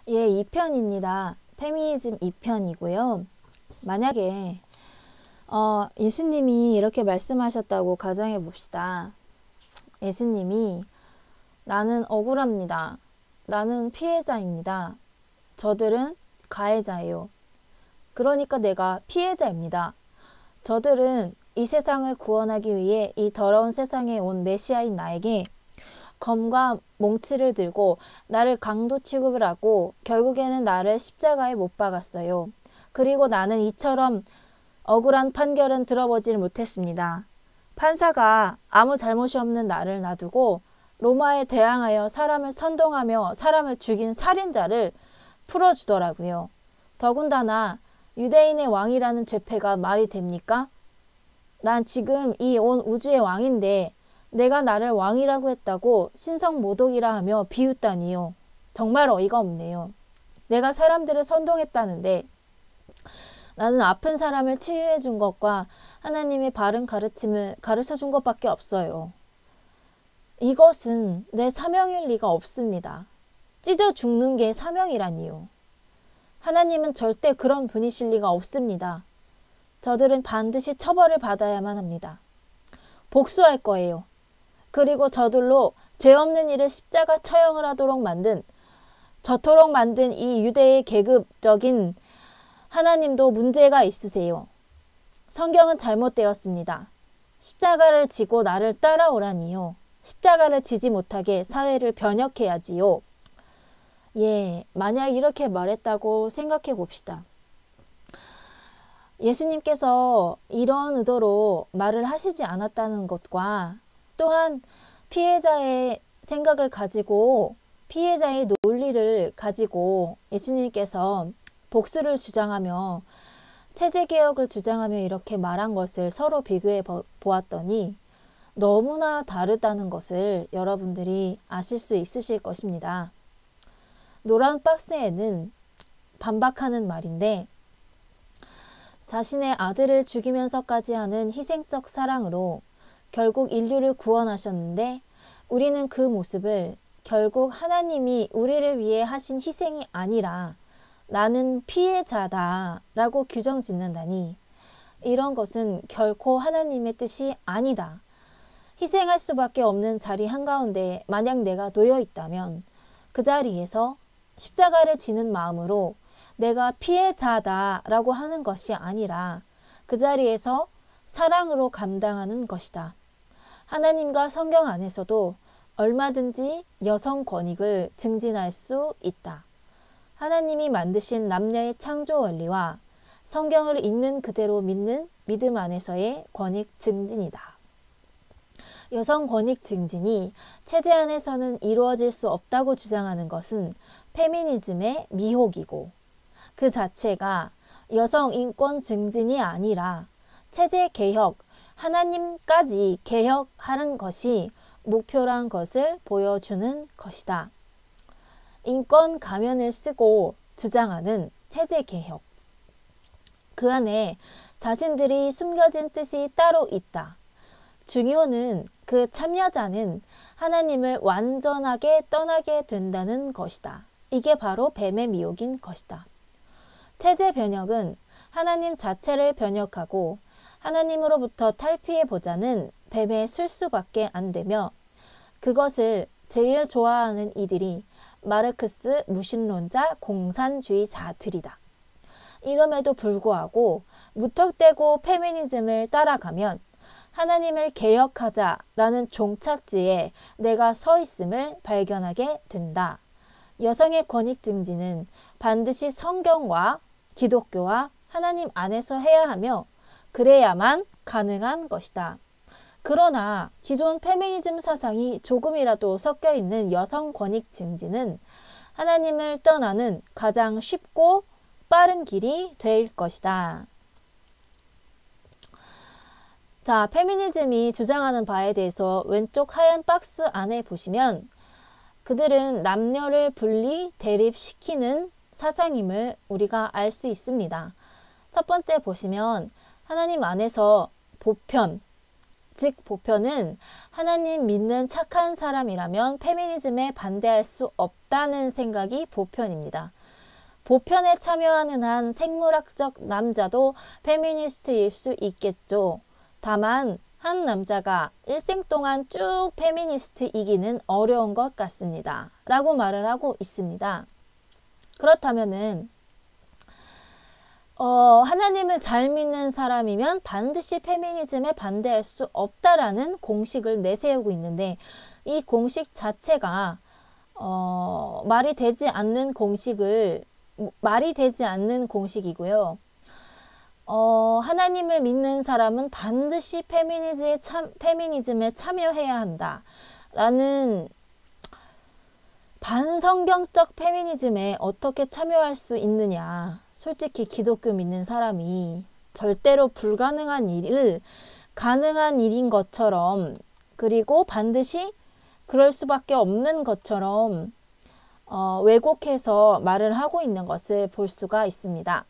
예, 2편입니다. 페미니즘 2편이고요. 만약에 예수님이 이렇게 말씀하셨다고 가정해 봅시다. 예수님이 나는 억울합니다. 나는 피해자입니다. 저들은 가해자예요. 그러니까 내가 피해자입니다. 저들은 이 세상을 구원하기 위해 이 더러운 세상에 온 메시아인 나에게 검과 몽치를 들고 나를 강도 취급을 하고 결국에는 나를 십자가에 못 박았어요. 그리고 나는 이처럼 억울한 판결은 들어보질 못했습니다. 판사가 아무 잘못이 없는 나를 놔두고 로마에 대항하여 사람을 선동하며 사람을 죽인 살인자를 풀어주더라고요. 더군다나 유대인의 왕이라는 죄패가 말이 됩니까? 난 지금 이 온 우주의 왕인데 내가 나를 왕이라고 했다고 신성모독이라 하며 비웃다니요. 정말 어이가 없네요. 내가 사람들을 선동했다는데 나는 아픈 사람을 치유해 준 것과 하나님의 바른 가르침을 가르쳐 준 것밖에 없어요. 이것은 내 사명일 리가 없습니다. 찢어 죽는 게 사명이라니요. 하나님은 절대 그런 분이실 리가 없습니다. 저들은 반드시 처벌을 받아야만 합니다. 복수할 거예요. 그리고 저들로 죄 없는 이를 십자가 처형을 하도록 만든 저토록 만든 이 유대의 계급적인 하나님도 문제가 있으세요. 성경은 잘못되었습니다. 십자가를 지고 나를 따라오라니요. 십자가를 지지 못하게 사회를 변혁해야지요. 예, 만약 이렇게 말했다고 생각해 봅시다. 예수님께서 이런 의도로 말을 하시지 않았다는 것과 또한 피해자의 생각을 가지고 피해자의 논리를 가지고 예수님께서 복수를 주장하며 체제개혁을 주장하며 이렇게 말한 것을 서로 비교해 보았더니 너무나 다르다는 것을 여러분들이 아실 수 있으실 것입니다. 노란 박스에는 반박하는 말인데 자신의 아들을 죽이면서까지 하는 희생적 사랑으로 결국 인류를 구원하셨는데 우리는 그 모습을 결국 하나님이 우리를 위해 하신 희생이 아니라 나는 피해자다 라고 규정 짓는다니 이런 것은 결코 하나님의 뜻이 아니다. 희생할 수밖에 없는 자리 한가운데 만약 내가 놓여 있다면 그 자리에서 십자가를 지는 마음으로 내가 피해자다 라고 하는 것이 아니라 그 자리에서 사랑으로 감당하는 것이다. 하나님과 성경 안에서도 얼마든지 여성 권익을 증진할 수 있다. 하나님이 만드신 남녀의 창조 원리와 성경을 있는 그대로 믿는 믿음 안에서의 권익 증진이다. 여성 권익 증진이 체제 안에서는 이루어질 수 없다고 주장하는 것은 페미니즘의 미혹이고 그 자체가 여성 인권 증진이 아니라 체제 개혁, 하나님까지 개혁하는 것이 목표란 것을 보여주는 것이다. 인권 가면을 쓰고 주장하는 체제 개혁. 그 안에 자신들이 숨겨진 뜻이 따로 있다. 중요는 그 참여자는 하나님을 완전하게 떠나게 된다는 것이다. 이게 바로 뱀의 미혹인 것이다. 체제 변혁은 하나님 자체를 변혁하고 하나님으로부터 탈피해보자는 뱀의 술수밖에 안 되며 그것을 제일 좋아하는 이들이 마르크스 무신론자 공산주의자들이다. 이름에도 불구하고 무턱대고 페미니즘을 따라가면 하나님을 개혁하자라는 종착지에 내가 서 있음을 발견하게 된다. 여성의 권익 증진은 반드시 성경과 기독교와 하나님 안에서 해야 하며 그래야만 가능한 것이다. 그러나 기존 페미니즘 사상이 조금이라도 섞여 있는 여성 권익 증진은 하나님을 떠나는 가장 쉽고 빠른 길이 될 것이다. 자, 페미니즘이 주장하는 바에 대해서 왼쪽 하얀 박스 안에 보시면 그들은 남녀를 분리 대립시키는 사상임을 우리가 알 수 있습니다. 첫 번째 보시면 하나님 안에서 보편, 즉 보편은 하나님 믿는 착한 사람이라면 페미니즘에 반대할 수 없다는 생각이 보편입니다. 보편에 참여하는 한 생물학적 남자도 페미니스트일 수 있겠죠. 다만 한 남자가 일생 동안 쭉 페미니스트이기는 어려운 것 같습니다. 라고 말을 하고 있습니다. 그렇다면은 하나님을 잘 믿는 사람이면 반드시 페미니즘에 반대할 수 없다라는 공식을 내세우고 있는데 이 공식 자체가 말이 되지 않는 공식이고요. 하나님을 믿는 사람은 반드시 페미니즘에 참여해야 한다 라는 반성경적 페미니즘에 어떻게 참여할 수 있느냐. 솔직히 기독교 믿는 사람이 절대로 불가능한 일을 가능한 일인 것처럼, 그리고 반드시 그럴 수밖에 없는 것처럼 왜곡해서 말을 하고 있는 것을 볼 수가 있습니다.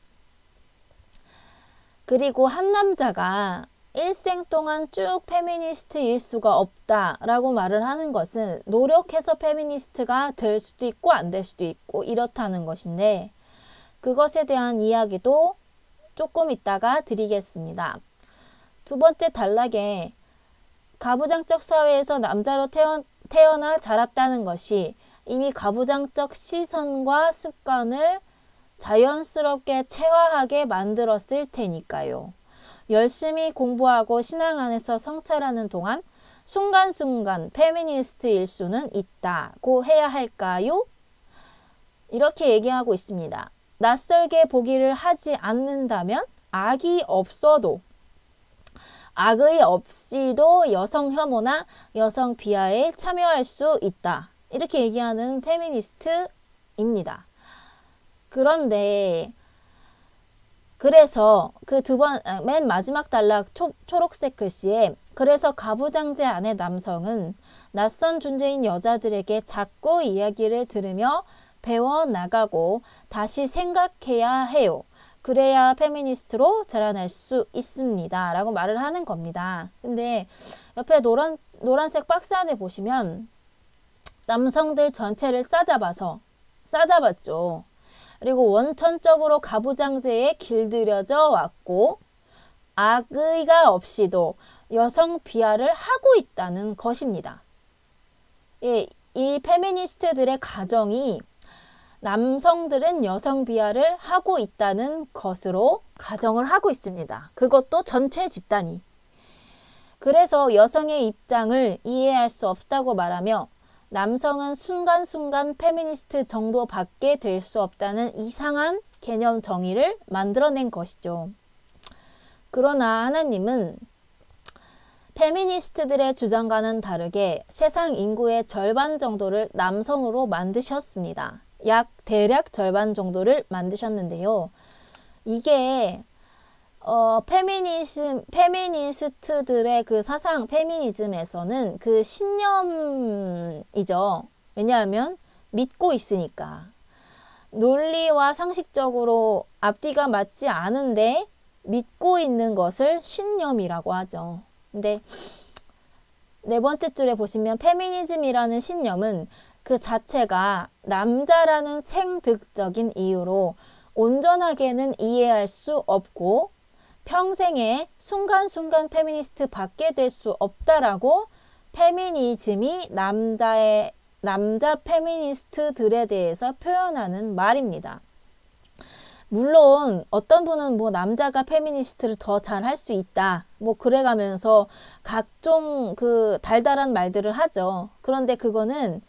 그리고 한 남자가 일생 동안 쭉 페미니스트일 수가 없다라고 말을 하는 것은 노력해서 페미니스트가 될 수도 있고 안 될 수도 있고 이렇다는 것인데, 그것에 대한 이야기도 조금 이따가 드리겠습니다. 두 번째 단락에 가부장적 사회에서 남자로 태어나 자랐다는 것이 이미 가부장적 시선과 습관을 자연스럽게 체화하게 만들었을 테니까요. 열심히 공부하고 신앙 안에서 성찰하는 동안 순간순간 페미니스트일 수는 있다고 해야 할까요? 이렇게 얘기하고 있습니다. 낯설게 보기를 하지 않는다면 악의 없이도 여성 혐오나 여성 비하에 참여할 수 있다. 이렇게 얘기하는 페미니스트입니다. 그런데 그래서 그 맨 마지막 단락 초록색 글씨에 그래서 가부장제 안의 남성은 낯선 존재인 여자들에게 자꾸 이야기를 들으며 배워나가고 다시 생각해야 해요. 그래야 페미니스트로 자라날 수 있습니다. 라고 말을 하는 겁니다. 근데 옆에 노란색 박스 안에 보시면 남성들 전체를 싸잡았죠. 그리고 원천적으로 가부장제에 길들여져 왔고 악의가 없이도 여성 비하를 하고 있다는 것입니다. 예, 이 페미니스트들의 가정이 남성들은 여성 비하를 하고 있다는 것으로 가정을 하고 있습니다. 그것도 전체 집단이. 그래서 여성의 입장을 이해할 수 없다고 말하며 남성은 순간순간 페미니스트 정도밖에 될 수 없다는 이상한 개념 정의를 만들어낸 것이죠. 그러나 하나님은 페미니스트들의 주장과는 다르게 세상 인구의 절반 정도를 남성으로 만드셨습니다. 대략 절반 정도를 만드셨는데요. 이게 페미니스트들의 그 사상, 페미니즘에서는 그 신념이죠. 왜냐하면 믿고 있으니까. 논리와 상식적으로 앞뒤가 맞지 않은데 믿고 있는 것을 신념이라고 하죠. 근데 네 번째 줄에 보시면 페미니즘이라는 신념은 그 자체가 남자라는 생득적인 이유로 온전하게는 이해할 수 없고 평생에 순간순간 페미니스트 받게 될 수 없다라고 페미니즘이 남자 페미니스트들에 대해서 표현하는 말입니다. 물론 어떤 분은 뭐 남자가 페미니스트를 더 잘할 수 있다 뭐 그래가면서 각종 그 달달한 말들을 하죠. 그런데 그거는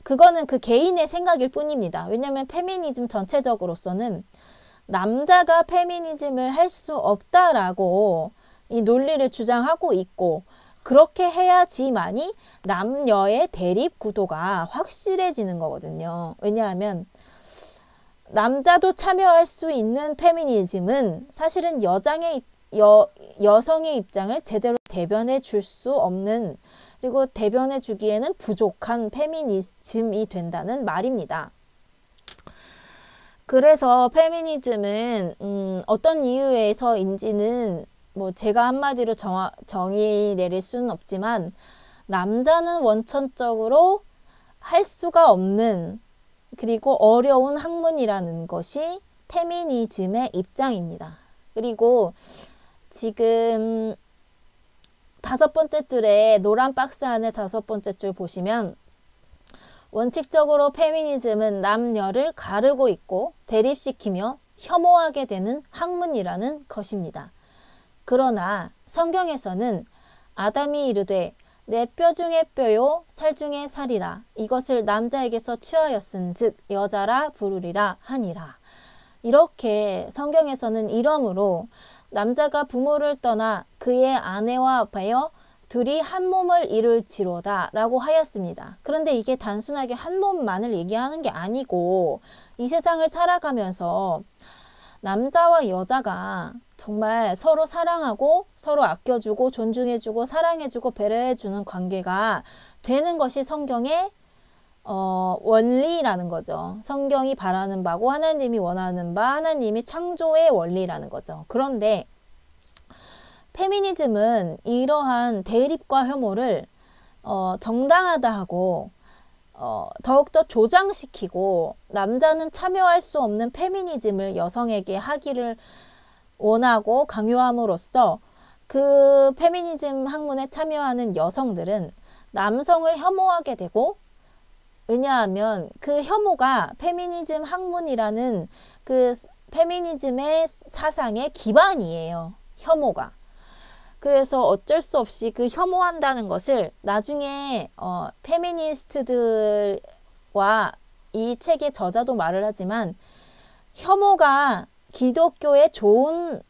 그 개인의 생각일 뿐입니다. 왜냐하면 페미니즘 전체적으로서는 남자가 페미니즘을 할 수 없다라고 이 논리를 주장하고 있고, 그렇게 해야지만이 남녀의 대립 구도가 확실해지는 거거든요. 왜냐하면 남자도 참여할 수 있는 페미니즘은 사실은 여성의 입장을 제대로 대변해 줄 수 없는, 그리고 대변해 주기에는 부족한 페미니즘이 된다는 말입니다. 그래서 페미니즘은 어떤 이유에서인지는 뭐 제가 한마디로 정의 내릴 수는 없지만 남자는 원천적으로 할 수가 없는 그리고 어려운 학문이라는 것이 페미니즘의 입장입니다. 그리고 지금 5번째 줄에 노란 박스 안에 5번째 줄 보시면 원칙적으로 페미니즘은 남녀를 가르고 있고 대립시키며 혐오하게 되는 학문이라는 것입니다. 그러나 성경에서는 아담이 이르되 내 뼈 중에 뼈요 살 중에 살이라 이것을 남자에게서 취하였은즉 여자라 부르리라 하니라. 이렇게 성경에서는 이러므로 남자가 부모를 떠나 그의 아내와 하여 둘이 한 몸을 이룰지로다 라고 하였습니다. 그런데 이게 단순하게 한 몸만을 얘기하는 게 아니고 이 세상을 살아가면서 남자와 여자가 정말 서로 사랑하고 서로 아껴주고 존중해주고 사랑해주고 배려해주는 관계가 되는 것이 성경의 원리라는 거죠. 성경이 바라는 바고 하나님이 원하는 바, 하나님이 창조의 원리라는 거죠. 그런데 페미니즘은 이러한 대립과 혐오를 정당하다 하고 더욱더 조장시키고 남자는 참여할 수 없는 페미니즘을 여성에게 하기를 원하고 강요함으로써 그 페미니즘 학문에 참여하는 여성들은 남성을 혐오하게 되고 왜냐하면 그 혐오가 페미니즘 학문이라는 그 페미니즘의 사상의 기반이에요. 혐오가. 그래서 어쩔 수 없이 그 혐오한다는 것을 나중에 페미니스트들과 이 책의 저자도 말을 하지만 혐오가 기독교의 좋은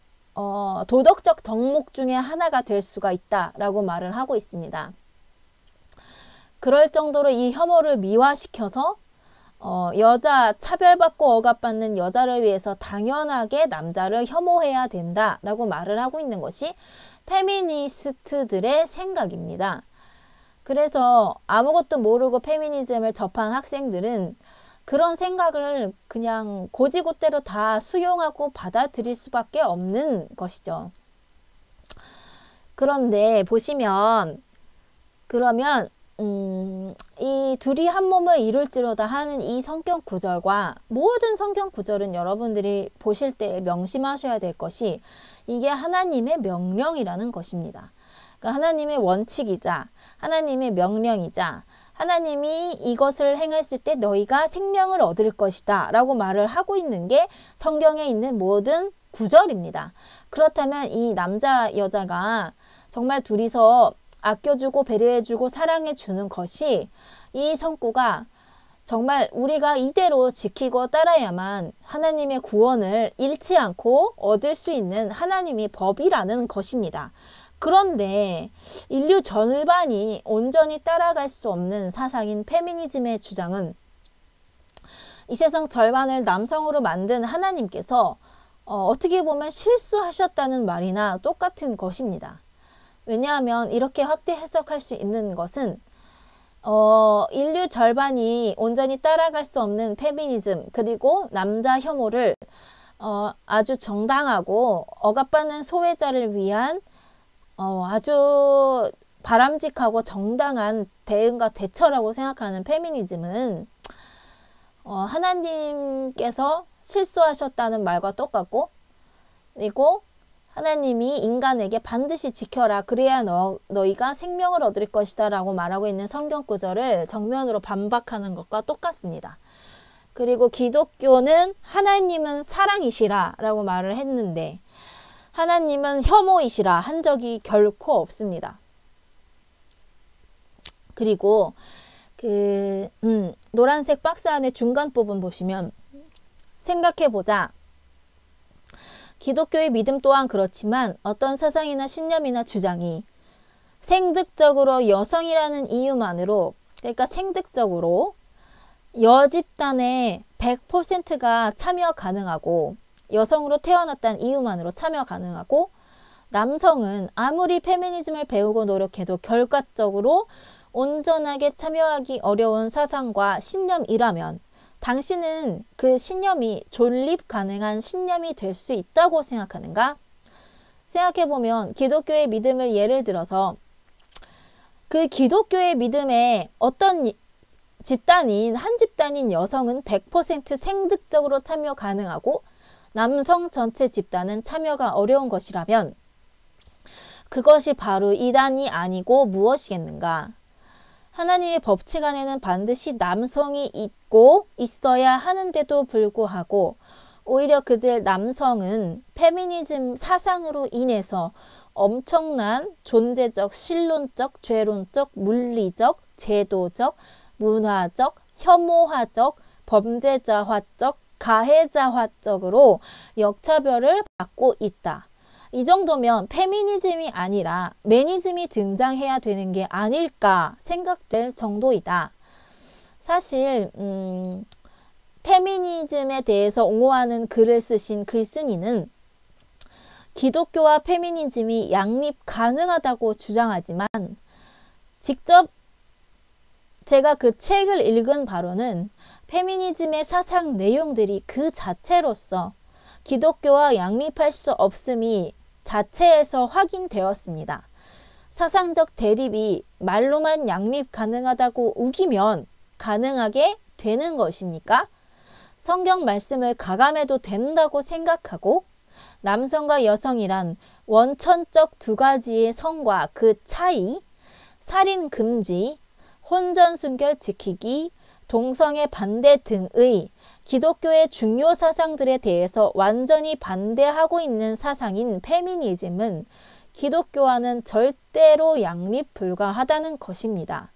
도덕적 덕목 중에 하나가 될 수가 있다라고 말을 하고 있습니다. 그럴 정도로 이 혐오를 미화시켜서 여자 차별받고 억압받는 여자를 위해서 당연하게 남자를 혐오해야 된다라고 말을 하고 있는 것이 페미니스트들의 생각입니다. 그래서 아무것도 모르고 페미니즘을 접한 학생들은 그런 생각을 그냥 고지고대로 다 수용하고 받아들일 수밖에 없는 것이죠. 그런데 보시면 그러면 이 둘이 한 몸을 이룰지로다 하는 이 성경 구절과 모든 성경 구절은 여러분들이 보실 때 명심하셔야 될 것이 이게 하나님의 명령이라는 것입니다. 그러니까 하나님의 원칙이자 하나님의 명령이자 하나님이 이것을 행했을 때 너희가 생명을 얻을 것이다 라고 말을 하고 있는 게 성경에 있는 모든 구절입니다. 그렇다면 이 남자 여자가 정말 둘이서 아껴주고 배려해주고 사랑해주는 것이 이 성구가 정말 우리가 이대로 지키고 따라야만 하나님의 구원을 잃지 않고 얻을 수 있는 하나님의 법이라는 것입니다. 그런데 인류 절반이 온전히 따라갈 수 없는 사상인 페미니즘의 주장은 이 세상 절반을 남성으로 만든 하나님께서 어떻게 보면 실수하셨다는 말이나 똑같은 것입니다. 왜냐하면 이렇게 확대 해석할 수 있는 것은 인류 절반이 온전히 따라갈 수 없는 페미니즘 그리고 남자 혐오를 아주 정당하고 억압받는 소외자를 위한 아주 바람직하고 정당한 대응과 대처라고 생각하는 페미니즘은 하나님께서 실수하셨다는 말과 똑같고 그리고 하나님이 인간에게 반드시 지켜라 그래야 너희가 생명을 얻을 것이다 라고 말하고 있는 성경 구절을 정면으로 반박하는 것과 똑같습니다. 그리고 기독교는 하나님은 사랑이시라 라고 말을 했는데 하나님은 혐오이시라 한 적이 결코 없습니다. 그리고 그 노란색 박스 안에 중간 부분 보시면 생각해보자. 기독교의 믿음 또한 그렇지만 어떤 사상이나 신념이나 주장이 생득적으로 여성이라는 이유만으로 그러니까 생득적으로 여집단의 100%가 참여 가능하고 여성으로 태어났다는 이유만으로 참여 가능하고 남성은 아무리 페미니즘을 배우고 노력해도 결과적으로 온전하게 참여하기 어려운 사상과 신념이라면 당신은 그 신념이 존립 가능한 신념이 될 수 있다고 생각하는가? 생각해보면 기독교의 믿음을 예를 들어서 그 기독교의 믿음에 어떤 한 집단인 여성은 100% 생득적으로 참여 가능하고 남성 전체 집단은 참여가 어려운 것이라면 그것이 바로 이단이 아니고 무엇이겠는가? 하나님의 법칙 안에는 반드시 남성이 있고 있어야 하는데도 불구하고 오히려 그들 남성은 페미니즘 사상으로 인해서 엄청난 존재적, 신론적, 죄론적, 물리적, 제도적, 문화적, 혐오화적, 범죄자화적, 가해자화적으로 역차별을 받고 있다. 이 정도면 페미니즘이 아니라 매니즘이 등장해야 되는 게 아닐까 생각될 정도이다. 사실 페미니즘에 대해서 옹호하는 글을 쓰신 글쓴이는 기독교와 페미니즘이 양립 가능하다고 주장하지만 직접 제가 그 책을 읽은 바로는 페미니즘의 사상 내용들이 그 자체로서 기독교와 양립할 수 없음이 자체에서 확인되었습니다. 사상적 대립이 말로만 양립 가능하다고 우기면 가능하게 되는 것입니까? 성경 말씀을 가감해도 된다고 생각하고 남성과 여성이란 원천적 두 가지의 성과 그 차이, 살인 금지, 혼전 순결 지키기, 동성애 반대 등의 기독교의 중요 사상들에 대해서 완전히 반대하고 있는 사상인 페미니즘은 기독교와는 절대로 양립 불가하다는 것입니다.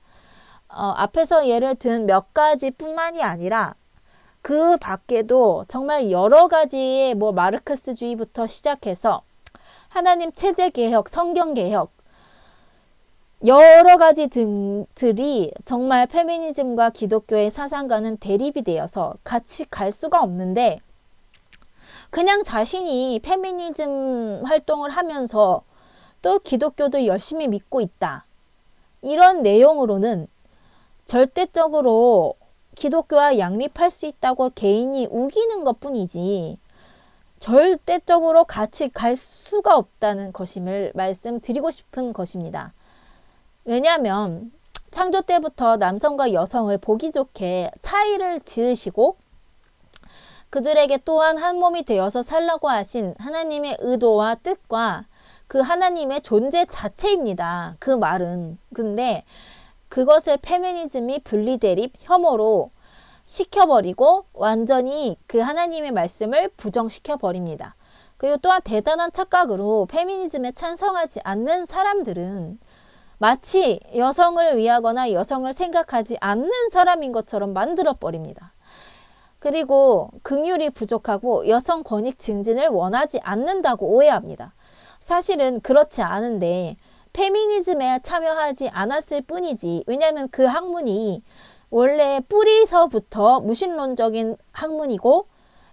앞에서 예를 든 몇 가지뿐만이 아니라 그 밖에도 정말 여러 가지의 마르크스주의부터 시작해서 하나님 체제개혁, 성경개혁 여러 가지 등들이 정말 페미니즘과 기독교의 사상과는 대립이 되어서 같이 갈 수가 없는데 그냥 자신이 페미니즘 활동을 하면서 또 기독교도 열심히 믿고 있다. 이런 내용으로는 절대적으로 기독교와 양립할 수 있다고 개인이 우기는 것뿐이지 절대적으로 같이 갈 수가 없다는 것임을 말씀드리고 싶은 것입니다. 왜냐하면 창조 때부터 남성과 여성을 보기 좋게 차이를 지으시고 그들에게 또한 한 몸이 되어서 살라고 하신 하나님의 의도와 뜻과 그 하나님의 존재 자체입니다. 그 말은. 근데 그것을 페미니즘이 분리대립, 혐오로 시켜버리고 완전히 그 하나님의 말씀을 부정시켜버립니다. 그리고 또한 대단한 착각으로 페미니즘에 찬성하지 않는 사람들은 마치 여성을 위하거나 여성을 생각하지 않는 사람인 것처럼 만들어버립니다. 그리고 긍휼이 부족하고 여성 권익 증진을 원하지 않는다고 오해합니다. 사실은 그렇지 않은데 페미니즘에 참여하지 않았을 뿐이지 왜냐하면 그 학문이 원래 뿌리서부터 무신론적인 학문이고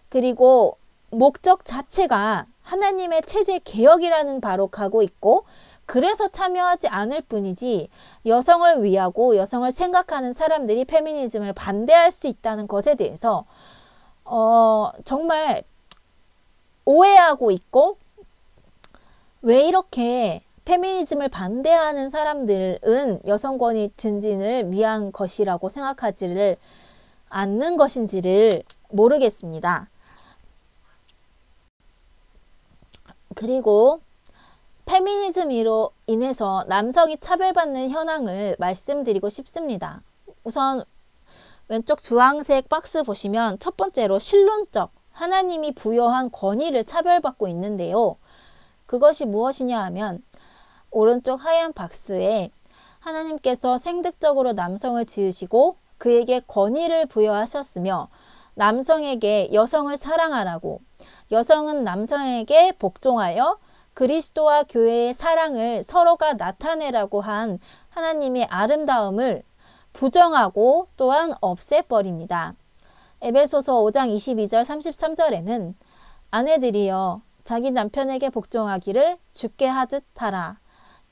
그리고 목적 자체가 하나님의 체제 개혁이라는 바로 가고 있고 그래서 참여하지 않을 뿐이지 여성을 위하고 여성을 생각하는 사람들이 페미니즘을 반대할 수 있다는 것에 대해서 정말 오해하고 있고 왜 이렇게 페미니즘을 반대하는 사람들은 여성 권익 증진을 위한 것이라고 생각하지를 않는 것인지를 모르겠습니다. 그리고 페미니즘으로 인해서 남성이 차별받는 현황을 말씀드리고 싶습니다. 우선 왼쪽 주황색 박스 보시면 첫 번째로 신론적 하나님이 부여한 권위를 차별받고 있는데요. 그것이 무엇이냐 하면 오른쪽 하얀 박스에 하나님께서 생득적으로 남성을 지으시고 그에게 권위를 부여하셨으며 남성에게 여성을 사랑하라고 여성은 남성에게 복종하여 그리스도와 교회의 사랑을 서로가 나타내라고 한 하나님의 아름다움을 부정하고 또한 없애버립니다. 에베소서 5장 22절 33절에는 아내들이여 자기 남편에게 복종하기를 주께 하듯 하라.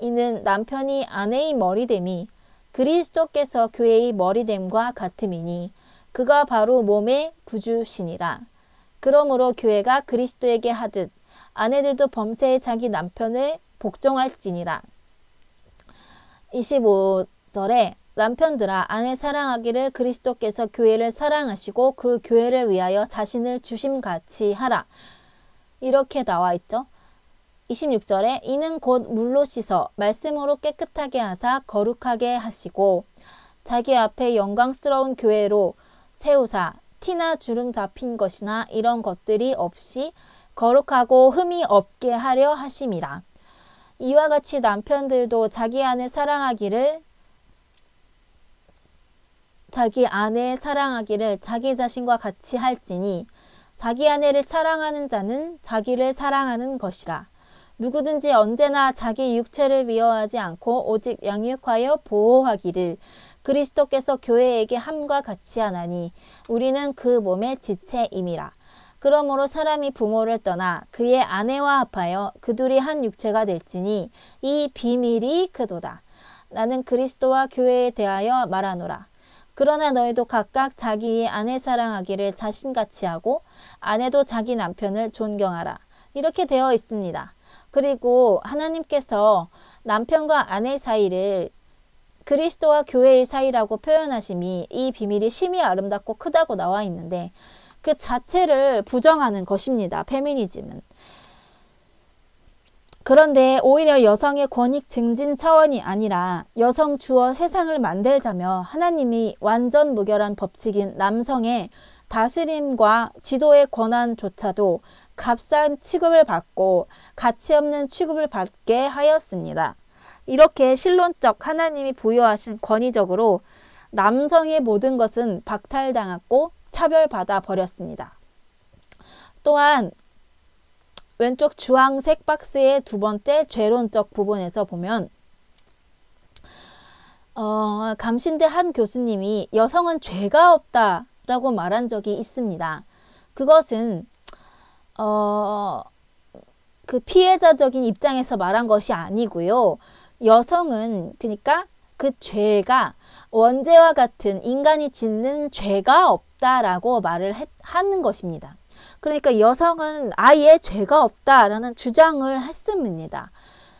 이는 남편이 아내의 머리됨이 그리스도께서 교회의 머리됨과 같음이니 그가 바로 몸의 구주시니라. 그러므로 교회가 그리스도에게 하듯 아내들도 범사에 자기 남편을 복종할지니라. 25절에 남편들아 아내 사랑하기를 그리스도께서 교회를 사랑하시고 그 교회를 위하여 자신을 주심같이 하라. 이렇게 나와 있죠. 26절에 이는 곧 물로 씻어 말씀으로 깨끗하게 하사 거룩하게 하시고 자기 앞에 영광스러운 교회로 세우사 티나 주름 잡힌 것이나 이런 것들이 없이 거룩하고 흠이 없게 하려 하심이라. 이와 같이 남편들도 자기 아내 사랑하기를 자기 자신과 같이 할지니 자기 아내를 사랑하는 자는 자기를 사랑하는 것이라. 누구든지 언제나 자기 육체를 미워하지 않고 오직 양육하여 보호하기를 그리스도께서 교회에게 함과 같이 하나니 우리는 그 몸의 지체임이라. 그러므로 사람이 부모를 떠나 그의 아내와 합하여 그 둘이 한 육체가 될지니 이 비밀이 크도다. 나는 그리스도와 교회에 대하여 말하노라. 그러나 너희도 각각 자기의 아내 사랑하기를 자신같이 하고 아내도 자기 남편을 존경하라. 이렇게 되어 있습니다. 그리고 하나님께서 남편과 아내 사이를 그리스도와 교회의 사이라고 표현하심이 이 비밀이 심히 아름답고 크다고 나와 있는데 그 자체를 부정하는 것입니다. 페미니즘은. 그런데 오히려 여성의 권익 증진 차원이 아니라 여성 주어 세상을 만들자며 하나님이 완전 무결한 법칙인 남성의 다스림과 지도의 권한조차도 값싼 취급을 받고 가치 없는 취급을 받게 하였습니다. 이렇게 신론적 하나님이 부여하신 권위적으로 남성의 모든 것은 박탈당하고 차별받아 버렸습니다. 또한 왼쪽 주황색 박스의 두 번째 죄론적 부분에서 보면 감신대 한 교수님이 여성은 죄가 없다라고 말한 적이 있습니다. 그것은 그 피해자적인 입장에서 말한 것이 아니고요. 여성은 그러니까 그 죄가 원죄와 같은 인간이 짓는 죄가 없다라고 말을 하는 것입니다. 그러니까 여성은 아예 죄가 없다라는 주장을 했습니다.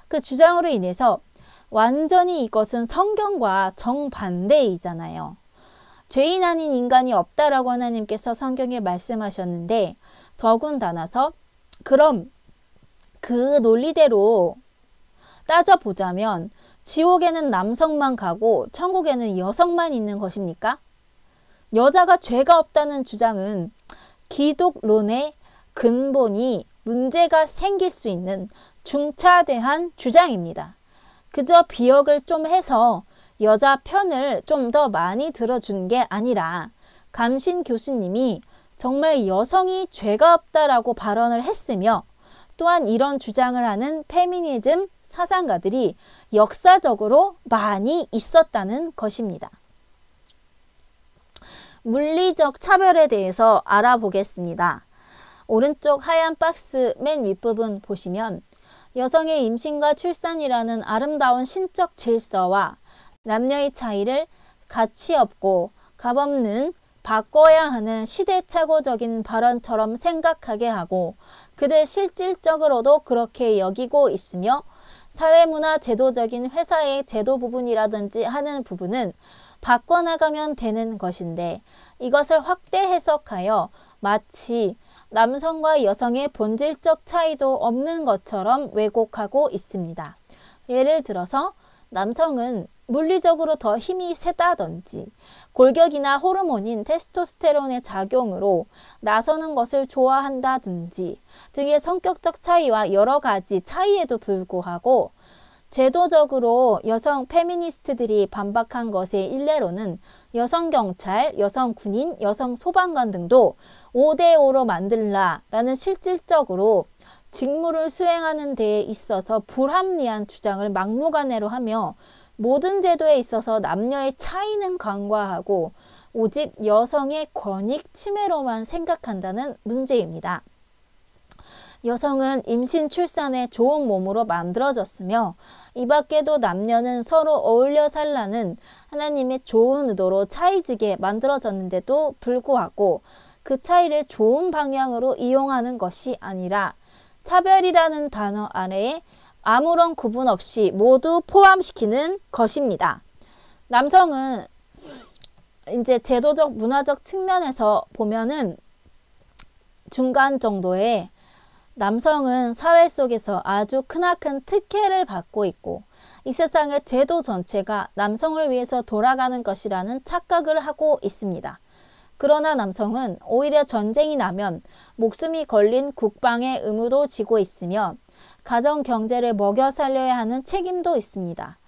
그 주장으로 인해서 완전히 이것은 성경과 정반대이잖아요. 죄인 아닌 인간이 없다라고 하나님께서 성경에 말씀하셨는데 더군다나서 그럼 그 논리대로 따져보자면 지옥에는 남성만 가고 천국에는 여성만 있는 것입니까? 여자가 죄가 없다는 주장은 기독론의 근본이 문제가 생길 수 있는 중차대한 주장입니다. 그저 비역을 좀 해서 여자 편을 좀 더 많이 들어준 게 아니라 감신 교수님이 정말 여성이 죄가 없다라고 발언을 했으며 또한 이런 주장을 하는 페미니즘 사상가들이 역사적으로 많이 있었다는 것입니다. 물리적 차별에 대해서 알아보겠습니다. 오른쪽 하얀 박스 맨 윗부분 보시면 여성의 임신과 출산이라는 아름다운 신적 질서와 남녀의 차이를 가치 없고 값없는 바꿔야 하는 시대착오적인 발언처럼 생각하게 하고 그들 실질적으로도 그렇게 여기고 있으며 사회문화 제도적인 회사의 제도 부분이라든지 하는 부분은 바꿔나가면 되는 것인데 이것을 확대 해석하여 마치 남성과 여성의 본질적 차이도 없는 것처럼 왜곡하고 있습니다. 예를 들어서 남성은 물리적으로 더 힘이 세다든지 골격이나 호르몬인 테스토스테론의 작용으로 나서는 것을 좋아한다든지 등의 성격적 차이와 여러 가지 차이에도 불구하고 제도적으로 여성 페미니스트들이 반박한 것의 일례로는 여성 경찰, 여성 군인, 여성 소방관 등도 5대5로 만들라라는 실질적으로 직무를 수행하는 데에 있어서 불합리한 주장을 막무가내로 하며 모든 제도에 있어서 남녀의 차이는 간과하고 오직 여성의 권익 침해로만 생각한다는 문제입니다. 여성은 임신 출산에 좋은 몸으로 만들어졌으며 이 밖에도 남녀는 서로 어울려 살라는 하나님의 좋은 의도로 차이지게 만들어졌는데도 불구하고 그 차이를 좋은 방향으로 이용하는 것이 아니라 차별이라는 단어 아래에 아무런 구분 없이 모두 포함시키는 것입니다. 남성은 이제 제도적 문화적 측면에서 보면은 중간 정도의 남성은 사회 속에서 아주 크나큰 특혜를 받고 있고 이 세상의 제도 전체가 남성을 위해서 돌아가는 것이라는 착각을 하고 있습니다. 그러나 남성은 오히려 전쟁이 나면 목숨이 걸린 국방의 의무도 지고 있으며 가정 경제를 먹여 살려야 하는 책임도 있습니다.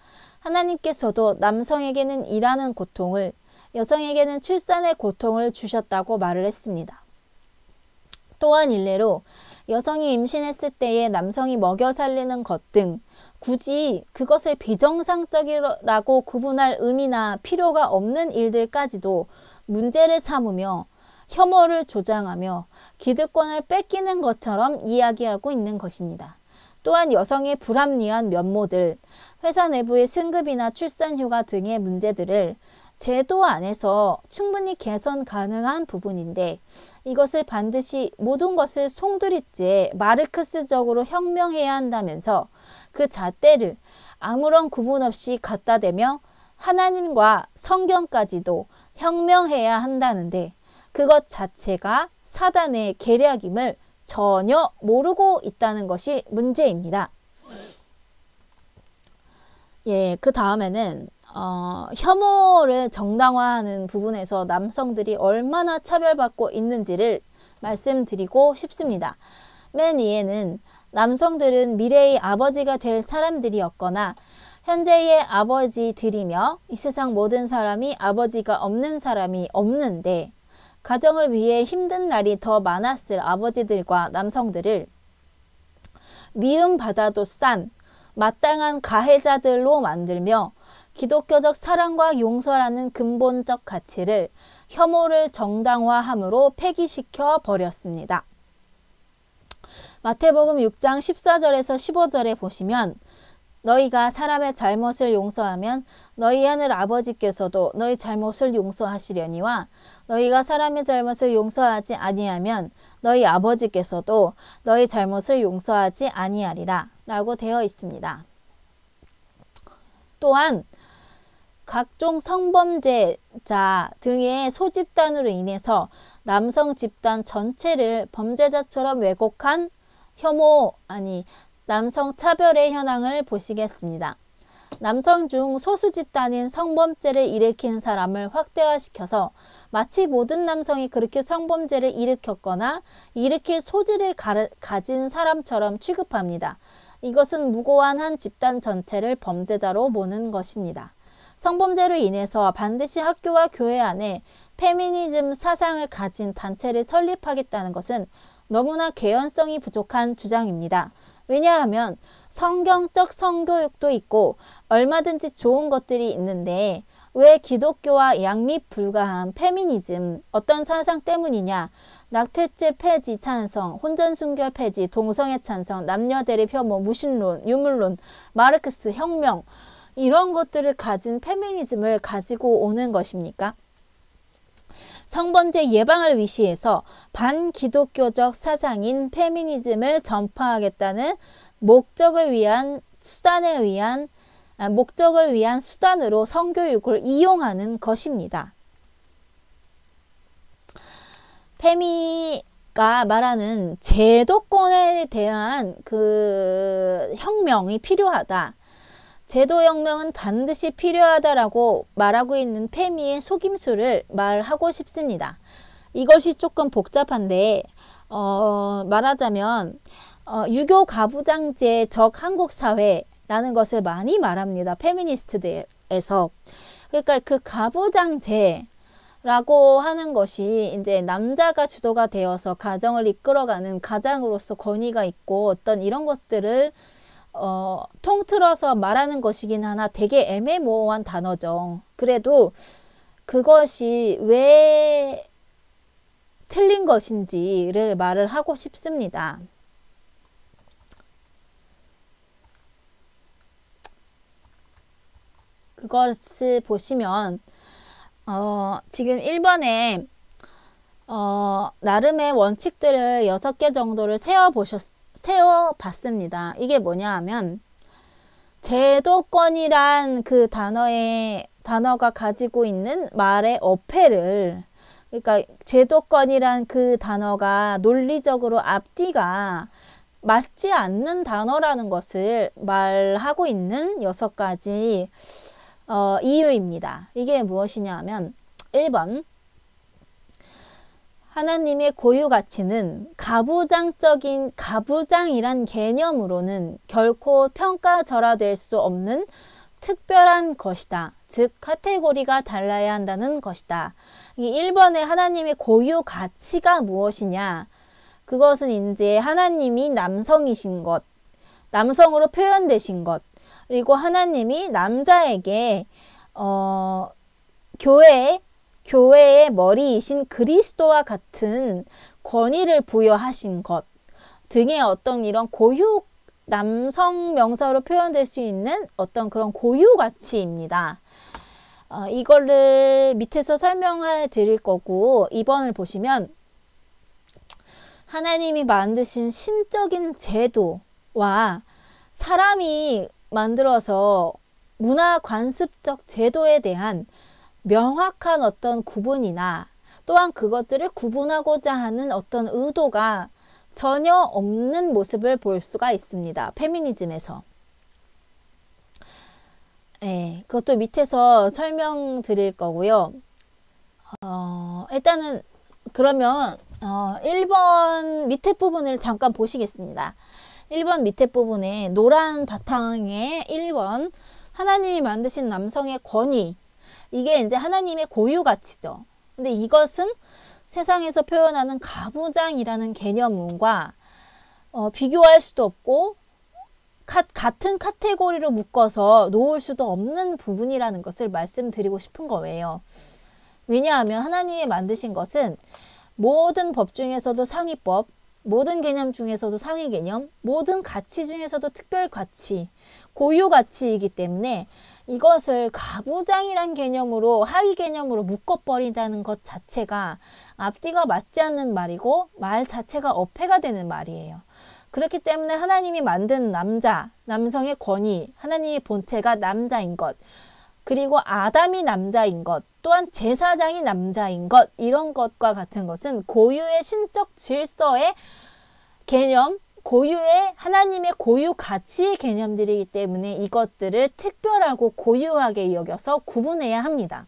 하나님께서도 남성에게는 일하는 고통을, 여성에게는 출산의 고통을 주셨다고 말을 했습니다. 또한 일례로 여성이 임신했을 때에 남성이 먹여 살리는 것 등 굳이 그것을 비정상적이라고 구분할 의미나 필요가 없는 일들까지도 문제를 삼으며 혐오를 조장하며 기득권을 뺏기는 것처럼 이야기하고 있는 것입니다. 또한 여성의 불합리한 면모들, 회사 내부의 승급이나 출산휴가 등의 문제들을 제도 안에서 충분히 개선 가능한 부분인데 이것을 반드시 모든 것을 송두리째 마르크스적으로 혁명해야 한다면서 그 잣대를 아무런 구분 없이 갖다 대며 하나님과 성경까지도 혁명해야 한다는데 그것 자체가 사단의 계략임을 전혀 모르고 있다는 것이 문제입니다. 예, 그 다음에는 혐오를 정당화하는 부분에서 남성들이 얼마나 차별받고 있는지를 말씀드리고 싶습니다. 맨 위에는 남성들은 미래의 아버지가 될 사람들이었거나 현재의 아버지들이며 이 세상 모든 사람이 아버지가 없는 사람이 없는데 가정을 위해 힘든 날이 더 많았을 아버지들과 남성들을 미움받아도 싼 마땅한 가해자들로 만들며 기독교적 사랑과 용서라는 근본적 가치를 혐오를 정당화함으로 폐기시켜 버렸습니다. 마태복음 6장 14절에서 15절에 보시면 너희가 사람의 잘못을 용서하면 너희 하늘 아버지께서도 너희 잘못을 용서하시려니와 너희가 사람의 잘못을 용서하지 아니하면 너희 아버지께서도 너희 잘못을 용서하지 아니하리라 라고 되어 있습니다. 또한 각종 성범죄자 등의 소집단으로 인해서 남성 집단 전체를 범죄자처럼 왜곡한 남성 차별의 현황을 보시겠습니다. 남성 중 소수 집단인 성범죄를 일으킨 사람을 확대화시켜서 마치 모든 남성이 그렇게 성범죄를 일으켰거나 일으킬 소질을 가진 사람처럼 취급합니다. 이것은 무고한 한 집단 전체를 범죄자로 보는 것입니다. 성범죄로 인해서 반드시 학교와 교회 안에 페미니즘 사상을 가진 단체를 설립하겠다는 것은 너무나 개연성이 부족한 주장입니다. 왜냐하면 성경적 성교육도 있고 얼마든지 좋은 것들이 있는데 왜 기독교와 양립 불가한 페미니즘, 어떤 사상 때문이냐? 낙태죄 폐지 찬성, 혼전순결 폐지, 동성애 찬성, 남녀대립 혐오, 무신론, 유물론, 마르크스 혁명 이런 것들을 가진 페미니즘을 가지고 오는 것입니까? 성범죄 예방을 위시해서 반기독교적 사상인 페미니즘을 전파하겠다는 목적을 위한 수단으로 성교육을 이용하는 것입니다. 페미가 말하는 제도권에 대한 그 혁명이 필요하다. 제도혁명은 반드시 필요하다라고 말하고 있는 페미의 속임수를 말하고 싶습니다. 이것이 조금 복잡한데 말하자면 유교 가부장제 적 한국 사회라는 것을 많이 말합니다. 페미니스트들에서. 그러니까 그 가부장제라고 하는 것이 이제 남자가 주도가 되어서 가정을 이끌어가는 가장으로서 권위가 있고 어떤 이런 것들을 통틀어서 말하는 것이긴 하나 되게 애매모호한 단어죠. 그래도 그것이 왜 틀린 것인지를 말을 하고 싶습니다. 그것을 보시면 지금 1번에 나름의 원칙들을 6개 정도를 세워보셨 세워봤습니다. 이게 뭐냐 하면 제도권이란 그 단어가 가지고 있는 말의 어폐를, 그러니까 제도권이란 그 단어가 논리적으로 앞뒤가 맞지 않는 단어라는 것을 말하고 있는 6가지 이유입니다. 이게 무엇이냐 하면 1번, 하나님의 고유 가치는 가부장이란 개념으로는 결코 평가절하될 수 없는 특별한 것이다. 즉 카테고리가 달라야 한다는 것이다. 이 1번의 하나님의 고유 가치가 무엇이냐? 그것은 이제 하나님이 남성이신 것, 남성으로 표현되신 것, 그리고 하나님이 남자에게 교회의 머리이신 그리스도와 같은 권위를 부여하신 것 등의 어떤 이런 고유, 남성 명사로 표현될 수 있는 어떤 그런 고유 가치입니다. 이거를 밑에서 설명해 드릴 거고, 2번을 보시면 하나님이 만드신 신적인 제도와 사람이 만들어서 문화 관습적 제도에 대한 명확한 어떤 구분이나 또한 그것들을 구분하고자 하는 어떤 의도가 전혀 없는 모습을 볼 수가 있습니다. 페미니즘에서. 그것도 밑에서 설명드릴 거고요. 일단은 그러면 1번 밑에 부분을 잠깐 보시겠습니다. 1번 밑에 부분에 노란 바탕에 1번 하나님이 만드신 남성의 권위, 이게 이제 하나님의 고유 가치죠. 근데 이것은 세상에서 표현하는 가부장이라는 개념과 비교할 수도 없고 같은 카테고리로 묶어서 놓을 수도 없는 부분이라는 것을 말씀드리고 싶은 거예요. 왜냐하면 하나님이 만드신 것은 모든 법 중에서도 상위법, 모든 개념 중에서도 상위 개념, 모든 가치 중에서도 특별 가치, 고유 가치이기 때문에 이것을 가부장이란 개념으로, 하위 개념으로 묶어버린다는 것 자체가 앞뒤가 맞지 않는 말이고 말 자체가 어폐가 되는 말이에요. 그렇기 때문에 하나님이 만든 남성의 권위, 하나님의 본체가 남자인 것, 그리고 아담이 남자인 것, 또한 제사장이 남자인 것, 이런 것과 같은 것은 고유의 신적 질서의 개념, 고유의 하나님의 고유 가치의 개념들이기 때문에 이것들을 특별하고 고유하게 여겨서 구분해야 합니다.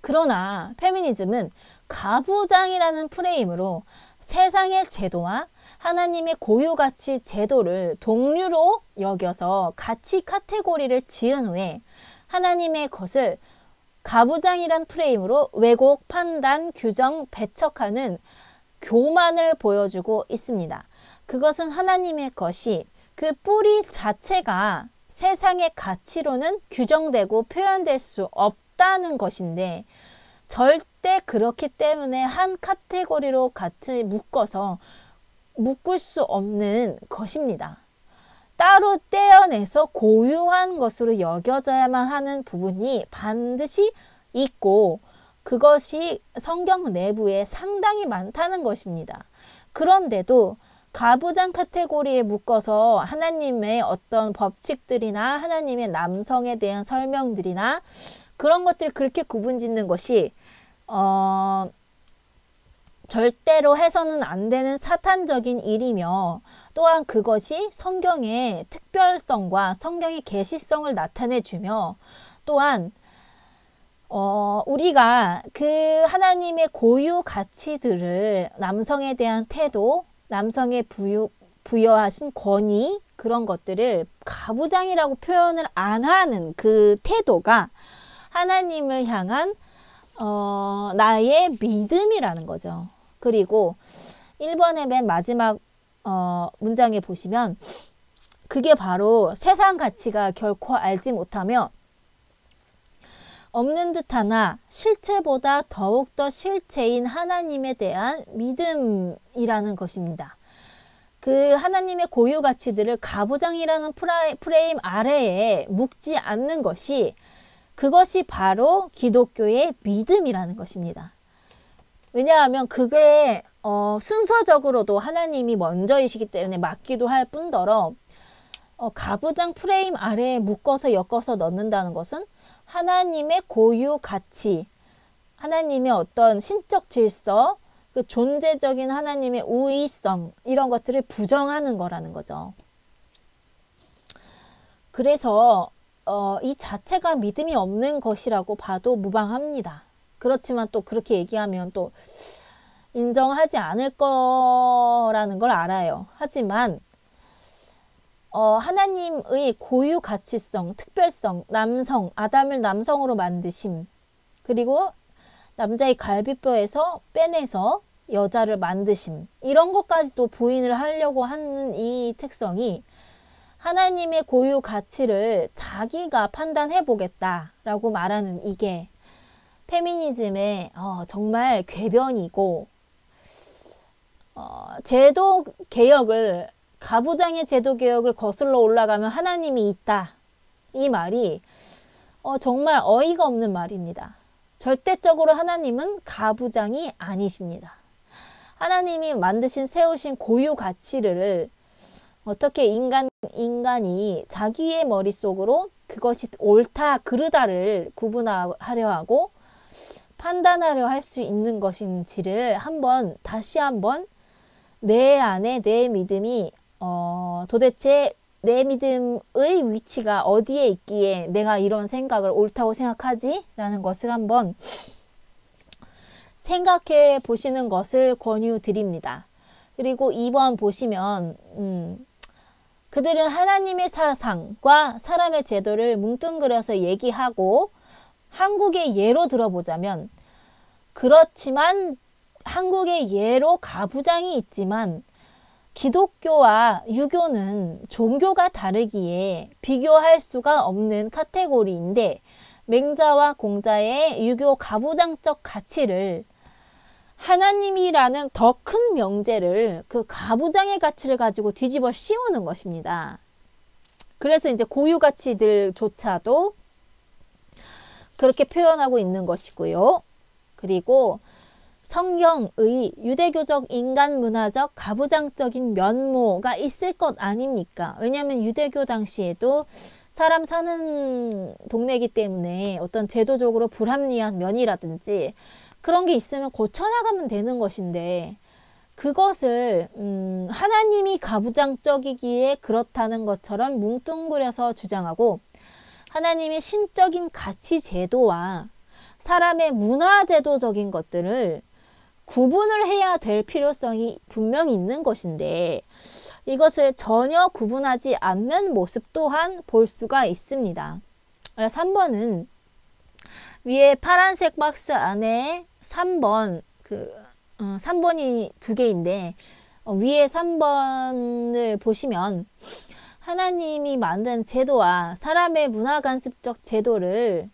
그러나 페미니즘은 가부장이라는 프레임으로 세상의 제도와 하나님의 고유 가치 제도를 동류로 여겨서 가치 카테고리를 지은 후에 하나님의 것을 가부장이란 프레임으로 왜곡, 판단, 규정, 배척하는 교만을 보여주고 있습니다. 그것은 하나님의 것이 그 뿌리 자체가 세상의 가치로는 규정되고 표현될 수 없다는 것인데 절대 그렇기 때문에 한 카테고리로 같이 묶어서 묶을 수 없는 것입니다. 따로 떼어내서 고유한 것으로 여겨져야만 하는 부분이 반드시 있고 그것이 성경 내부에 상당히 많다는 것입니다. 그런데도 가부장 카테고리에 묶어서 하나님의 어떤 법칙들이나 하나님의 남성에 대한 설명들이나 그런 것들을 그렇게 구분짓는 것이 절대로 해서는 안 되는 사탄적인 일이며 또한 그것이 성경의 특별성과 성경의 계시성을 나타내주며 또한 우리가 그 하나님의 고유 가치들을 남성에 대한 태도, 남성의 부여하신 권위 그런 것들을 가부장이라고 표현을 안 하는 그 태도가 하나님을 향한 나의 믿음이라는 거죠. 그리고 1번의 맨 마지막 문장에 보시면 그게 바로 세상 가치가 결코 알지 못하며 없는 듯하나 실체보다 더욱더 실체인 하나님에 대한 믿음이라는 것입니다. 그 하나님의 고유 가치들을 가부장이라는 프레임 아래에 묶지 않는 것이 그것이 바로 기독교의 믿음이라는 것입니다. 왜냐하면 그게 순서적으로도 하나님이 먼저이시기 때문에 맞기도 할 뿐더러 가부장 프레임 아래에 묶어서 엮어서 넣는다는 것은 하나님의 고유 가치, 하나님의 어떤 신적 질서, 그 존재적인 하나님의 우위성 이런 것들을 부정하는 거라는 거죠. 그래서 이 자체가 믿음이 없는 것이라고 봐도 무방합니다. 그렇지만 또 그렇게 얘기하면 또 인정하지 않을 거라는 걸 알아요. 하지만 하나님의 고유 가치성, 특별성, 남성, 아담을 남성으로 만드심, 그리고 남자의 갈비뼈에서 빼내서 여자를 만드심, 이런 것까지도 부인을 하려고 하는 이 특성이 하나님의 고유 가치를 자기가 판단해 보겠다라고 말하는 이게 페미니즘의 정말 궤변이고, 제도 개혁을, 가부장의 제도 개혁을 거슬러 올라가면 하나님이 있다, 이 말이 정말 어이가 없는 말입니다. 절대적으로 하나님은 가부장이 아니십니다. 하나님이 만드신 세우신 고유 가치를 어떻게 인간이 자기의 머릿속으로 그것이 옳다 그르다를 구분하려 하고 판단하려 할 수 있는 것인지를 다시 한번 내 안에 내 믿음이 도대체 내 믿음의 위치가 어디에 있기에 내가 이런 생각을 옳다고 생각하지? 라는 것을 한번 생각해 보시는 것을 권유드립니다. 그리고 2번 보시면 그들은 하나님의 사상과 사람의 제도를 뭉뚱그려서 얘기하고, 한국의 예로 들어보자면, 그렇지만 한국의 예로 가부장이 있지만 기독교와 유교는 종교가 다르기에 비교할 수가 없는 카테고리인데, 맹자와 공자의 유교 가부장적 가치를 하나님이라는 더 큰 명제를 그 가부장의 가치를 가지고 뒤집어 씌우는 것입니다. 그래서 이제 고유 가치들조차도 그렇게 표현하고 있는 것이고요. 그리고 성경의 유대교적 인간 문화적 가부장적인 면모가 있을 것 아닙니까? 왜냐하면 유대교 당시에도 사람 사는 동네이기 때문에 어떤 제도적으로 불합리한 면이라든지 그런 게 있으면 고쳐나가면 되는 것인데, 그것을 하나님이 가부장적이기에 그렇다는 것처럼 뭉뚱그려서 주장하고, 하나님의 신적인 가치 제도와 사람의 문화 제도적인 것들을 구분을 해야 될 필요성이 분명히 있는 것인데, 이것을 전혀 구분하지 않는 모습 또한 볼 수가 있습니다. 3번은 위에 파란색 박스 안에 3번, 3번이 두 개인데, 위에 3번을 보시면 하나님이 만든 제도와 사람의 문화관습적 제도를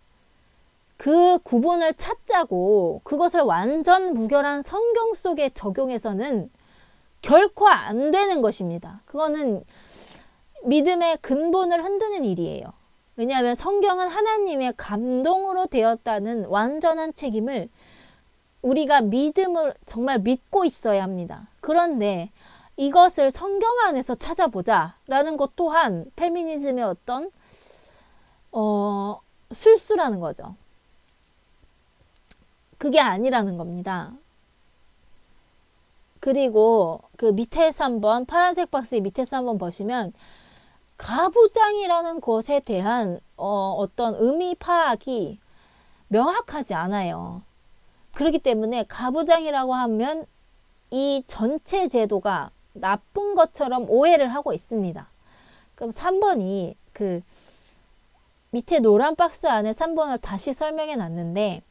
그 구분을 찾자고 그것을 완전 무결한 성경 속에 적용해서는 결코 안 되는 것입니다. 그거는 믿음의 근본을 흔드는 일이에요. 왜냐하면 성경은 하나님의 감동으로 되었다는 완전한 책임을 우리가 믿음을 정말 믿고 있어야 합니다. 그런데 이것을 성경 안에서 찾아보자 라는 것 또한 페미니즘의 어떤 술수라는 거죠. 그게 아니라는 겁니다. 그리고 그 밑에 3번, 파란색 박스의 밑에 3번 보시면 가부장이라는 것에 대한 어떤 의미 파악이 명확하지 않아요. 그렇기 때문에 가부장이라고 하면 이 전체 제도가 나쁜 것처럼 오해를 하고 있습니다. 그럼 3번이 그 밑에 노란 박스 안에 3번을 다시 설명해 놨는데,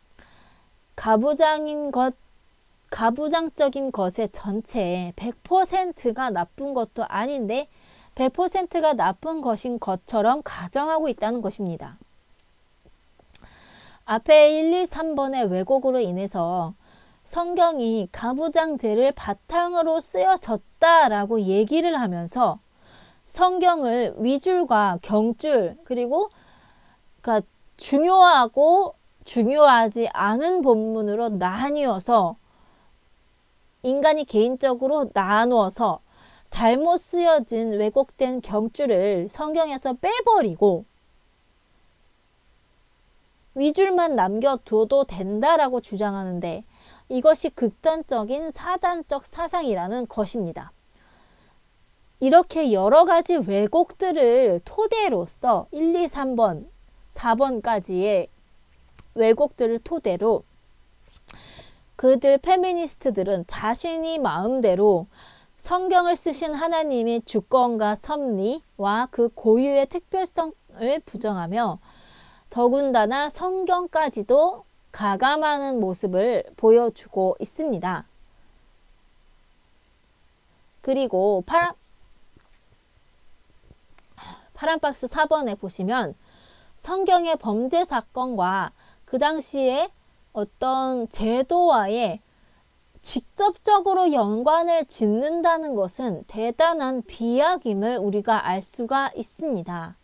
가부장적인 것의 전체 100%가 나쁜 것도 아닌데 100%가 나쁜 것인 것처럼 가정하고 있다는 것입니다. 앞에 1, 2, 3번의 왜곡으로 인해서 성경이 가부장들을 바탕으로 쓰여졌다라고 얘기를 하면서 성경을 위줄과 경줄, 그리고 그러니까 중요하고 중요하지 않은 본문으로 나뉘어서 인간이 개인적으로 나누어서 잘못 쓰여진 왜곡된 경줄을 성경에서 빼버리고 위줄만 남겨둬도 된다라고 주장하는데 이것이 극단적인 사단적 사상이라는 것입니다. 이렇게 여러 가지 왜곡들을 토대로서 1, 2, 3번, 4번까지의 왜곡들을 토대로 그들 페미니스트들은 자신이 마음대로 성경을 쓰신 하나님의 주권과 섭리와 그 고유의 특별성을 부정하며 더군다나 성경까지도 가감하는 모습을 보여주고 있습니다. 그리고 파란 박스 4번에 보시면 성경의 범죄 사건과 그 당시에 어떤 제도와의 직접적으로 연관을 짓는다는 것은 대단한 비약임을 우리가 알 수가 있습니다.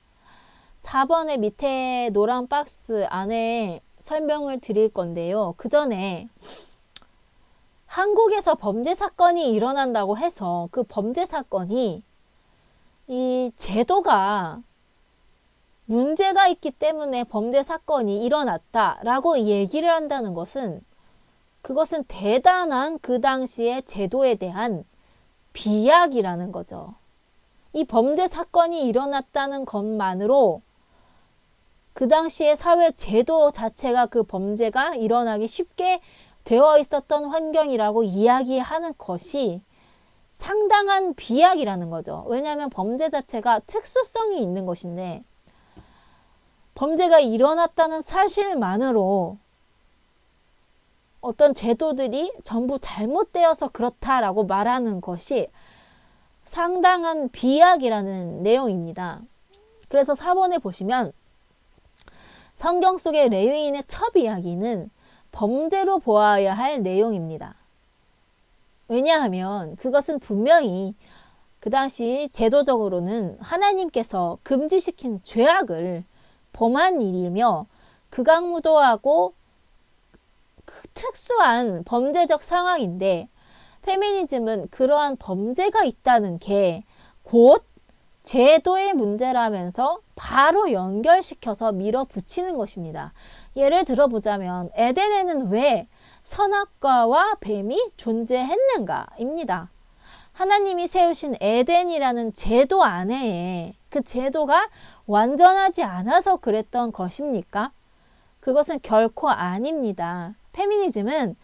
4번의 밑에 노란 박스 안에 설명을 드릴 건데요. 그 전에 한국에서 범죄 사건이 일어난다고 해서 그 범죄 사건이 이 제도가 문제가 있기 때문에 범죄 사건이 일어났다라고 얘기를 한다는 것은 그것은 대단한 그 당시의 제도에 대한 비약이라는 거죠. 이 범죄 사건이 일어났다는 것만으로 그 당시의 사회 제도 자체가 그 범죄가 일어나기 쉽게 되어 있었던 환경이라고 이야기하는 것이 상당한 비약이라는 거죠. 왜냐하면 범죄 자체가 특수성이 있는 것인데 범죄가 일어났다는 사실만으로 어떤 제도들이 전부 잘못되어서 그렇다라고 말하는 것이 상당한 비약이라는 내용입니다. 그래서 4번에 보시면 성경 속의 레위인의 첩 이야기는 범죄로 보아야 할 내용입니다. 왜냐하면 그것은 분명히 그 당시 제도적으로는 하나님께서 금지시킨 죄악을 범한 일이며 극악무도하고 특수한 범죄적 상황인데 페미니즘은 그러한 범죄가 있다는 게 곧 제도의 문제라면서 바로 연결시켜서 밀어붙이는 것입니다. 예를 들어보자면 에덴에는 왜 선악과와 뱀이 존재했는가입니다. 하나님이 세우신 에덴이라는 제도 안에 그 제도가 완전하지 않아서 그랬던 것입니까? 그것은 결코 아닙니다. 페미니즘은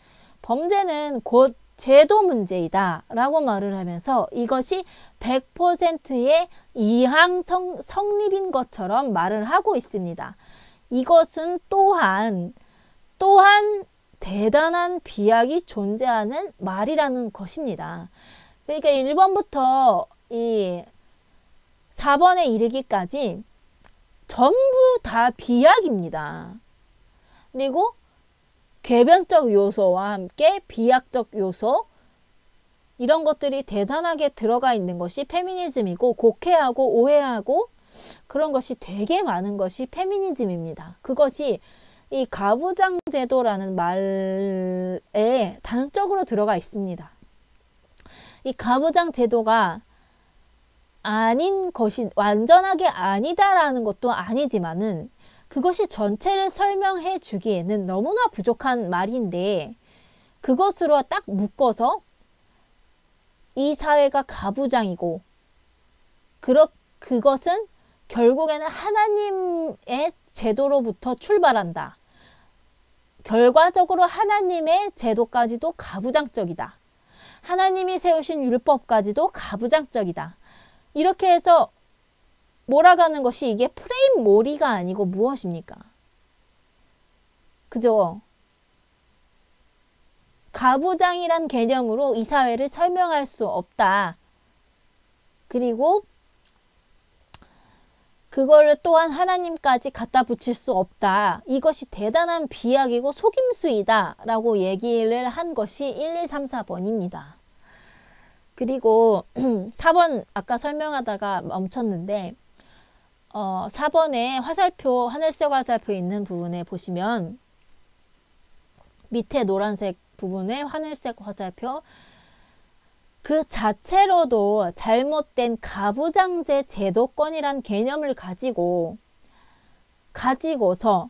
범죄는 곧 제도 문제이다 라고 말을 하면서 이것이 100%의 이항 성립인 것처럼 말을 하고 있습니다. 이것은 또한 대단한 비약이 존재하는 말이라는 것입니다. 그러니까 1번부터 이 4번에 이르기까지 전부 다 비약입니다. 그리고 궤변적 요소와 함께 비약적 요소 이런 것들이 대단하게 들어가 있는 것이 페미니즘이고 곡해하고 오해하고 그런 것이 되게 많은 것이 페미니즘입니다. 그것이 이 가부장 제도라는 말에 단적으로 들어가 있습니다. 이 가부장 제도가 아닌 것이 완전하게 아니다라는 것도 아니지만은 그것이 전체를 설명해 주기에는 너무나 부족한 말인데 그것으로 딱 묶어서 이 사회가 가부장이고 그것은 결국에는 하나님의 제도로부터 출발한다. 결과적으로 하나님의 제도까지도 가부장적이다. 하나님이 세우신 율법까지도 가부장적이다. 이렇게 해서 몰아가는 것이 이게 프레임 몰이가 아니고 무엇입니까? 그죠? 가부장이란 개념으로 이 사회를 설명할 수 없다. 그리고 그걸 또한 하나님까지 갖다 붙일 수 없다. 이것이 대단한 비약이고 속임수이다 라고 얘기를 한 것이 1, 2, 3, 4번입니다. 그리고 4번 아까 설명하다가 멈췄는데 4번에 화살표, 하늘색 화살표 있는 부분에 보시면 밑에 노란색 부분에 하늘색 화살표 그 자체로도 잘못된 가부장제 제도권이란 개념을 가지고서